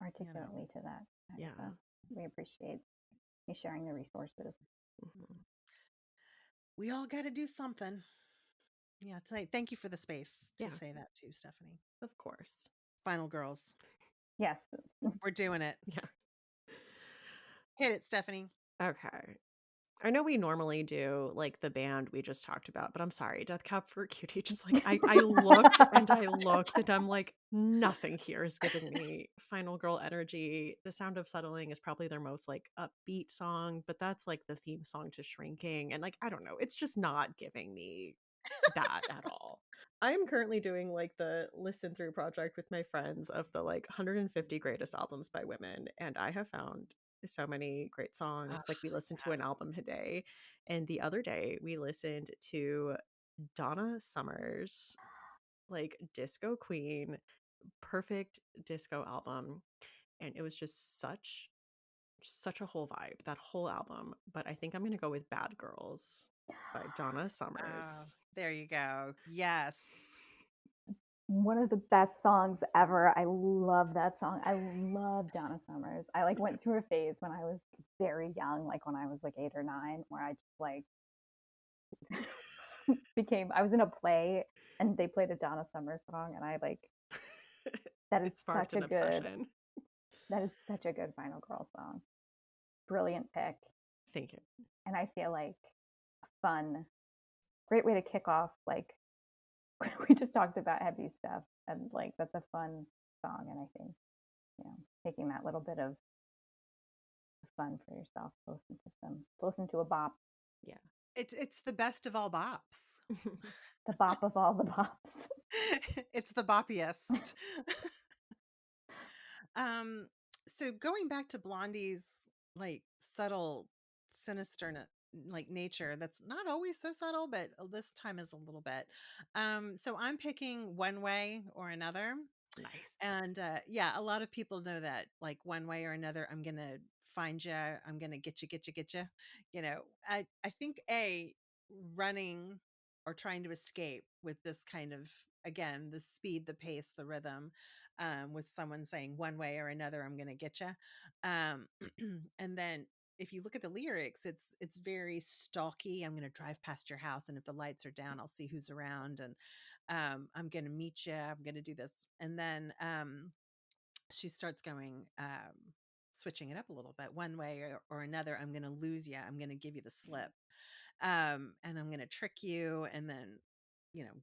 articulately to that, Yeah. Agatha. We appreciate you sharing the resources. Mhm. we all got to do something. Yeah. Thank you for the space to Yeah, say that too, Stephanie. of course. Final girls, Yes. we're doing it. Yeah. Hit it, Stephanie. Okay. I know we normally do the band we just talked about, but I'm sorry, Death Cab for Cutie. Just I looked and I'm like, nothing here is giving me Final Girl energy. The Sound of Settling is probably their most upbeat song, but that's the theme song to Shrinking. And I don't know, it's just not giving me that at all. I am currently doing the listen through project with my friends of the 150 greatest albums by women, and I have found so many great Oh, songs. We listened to yeah. an album a day, and the other day we listened to Donna Summer's Disco Queen, perfect disco album, and it was just such a whole vibe, that whole album. But I think I'm gonna go with Bad Girls by Donna Oh, Summers. there you go. Yes. One of the best songs ever. I love that song. I love Donna Summers. I went through a phase when I was very young, when I was 8 or 9, where I just I was in a play and they played a Donna Summer song, and I that is It sparked such an a good obsession. Final Girl song. Brilliant pick. Thank you. And I feel fun, great way to kick off we just talked about heavy stuff, and that's a fun song. And I think taking that little bit of fun for yourself to listen to a bop, Yeah. It's the best of all bops. the bop of all the bops. It's the boppiest. um, so going back to Blondie's subtle, sinister nature, that's not always so subtle, but this time is a little bit. So I'm picking One Way or Another. Nice. And yeah, a lot of people know that, like, one way or another, I'm gonna find you. I'm gonna get you. You know, I think running or trying to escape with this kind of, again, the speed, the pace, the rhythm, with someone saying one way or another, I'm gonna get you. Um, and then if you look at the lyrics, it's very stalky. I'm gonna drive past your house, and if the lights are down, I'll see who's around, and I'm going to meet you. I'm going to do this. And then she starts going, switching it up a little bit. One way or another, I'm going to lose you. I'm going to give you the slip. And I'm going to trick you. And then,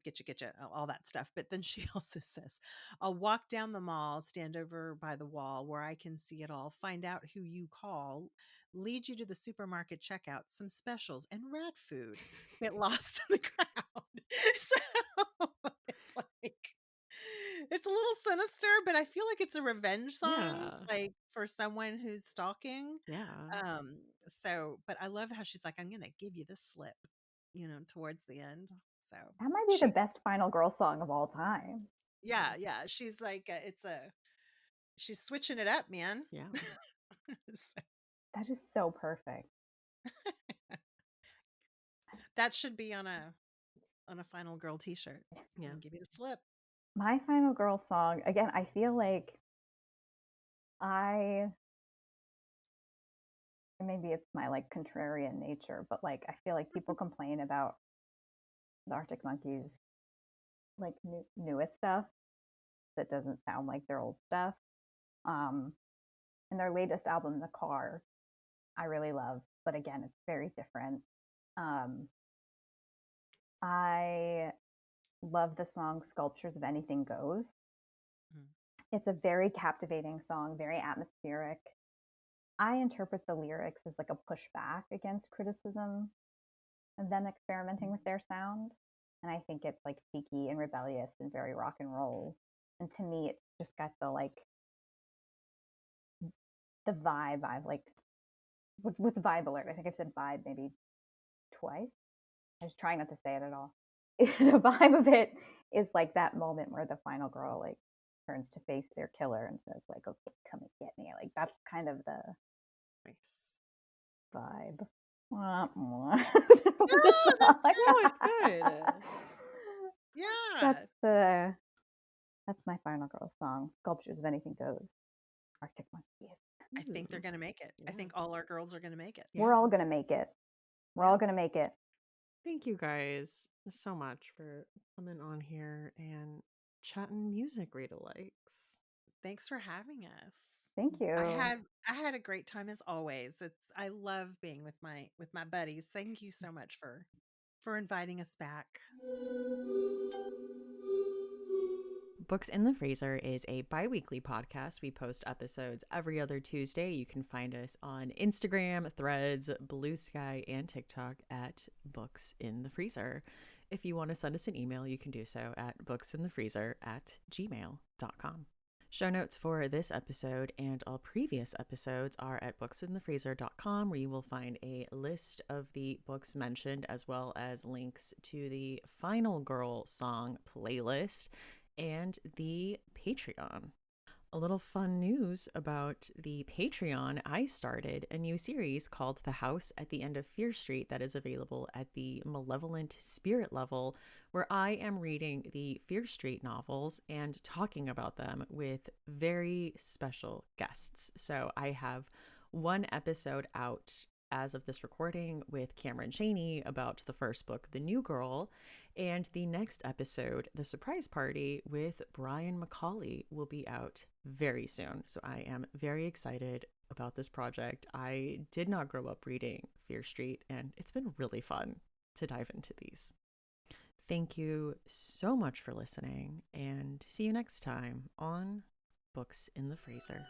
get you, all that stuff. But then she also says, I'll walk down the mall, stand over by the wall where I can see it all, find out who you call, lead you to the supermarket checkout, some specials and rat food. Get lost in the crowd. So it's like, it's a little sinister, but I feel like it's a revenge song, Yeah. like for someone who's stalking. Yeah. Um, but I love how she's like, I'm gonna give you this slip, towards the end. So That might be the she, best final girl song of all time. yeah, she's like, she's switching it up, man. Yeah. So That is so perfect. that should be on a final girl T-shirt. Yeah. And give you the slip. My final girl song, again, I feel like I maybe it's my like contrarian nature, but like I feel like people complain about the Arctic Monkeys like newest stuff that doesn't sound like their old stuff. Um, and their latest album, The Car, I really love, but again, it's very different. Um, I love the song Sculptures of Anything Goes. Mhm. It's a very captivating song, very atmospheric. I interpret the lyrics as like a pushback against criticism of them experimenting with their sound. And I think it's like cheeky and rebellious and very rock and roll. And to me, it's just got the vibe. I've like, what's vibe alert? I think I've said vibe maybe twice. I was trying not to say it at all. The vibe of it is like that moment where the final girl like turns to face their killer and says like, "Okay, come and get me." Like that's kind of the Nice. vibe. No, that's no, it's good. Yeah. That's that's my final girl song. Sculptures of Anything Goes. Arctic Monkeys. I think they're Ooh. gonna make it. I Yeah. think all our girls are gonna make it. We're Yeah. all gonna make it. We're Yeah. all gonna make it. Thank you guys so much for coming on here and chatting music read alikes. Thanks for having us. Thank I you. had I had a great time as always. I love being with my buddies. Thank you so much for inviting us back. Books in the Freezer is a bi-weekly podcast. We post episodes every other Tuesday. You can find us on Instagram, Threads, Blue Sky, and TikTok at Books in the Freezer. If you want to send us an email, you can do so at booksinthefreezer@gmail.com. Show notes for this episode and all previous episodes are at booksinthefreezer.com, where you will find a list of the books mentioned, as well as links to the Final Girl song playlist and the Patreon. A little fun news about the Patreon: I started a new series called The House at the End of Fear Street that is available at the Malevolent Spirit level, where I am reading the Fear Street novels and talking about them with very special guests. So I have one episode out as of this recording with Cameron Chaney about the first book, The New Girl, and the next episode, The Surprise Party with Brian McCauley, will be out very soon. So I am very excited about this project. I did not grow up reading Fear Street, and it's been really fun to dive into these. Thank you so much for listening, and see you next time on Books in the Freezer.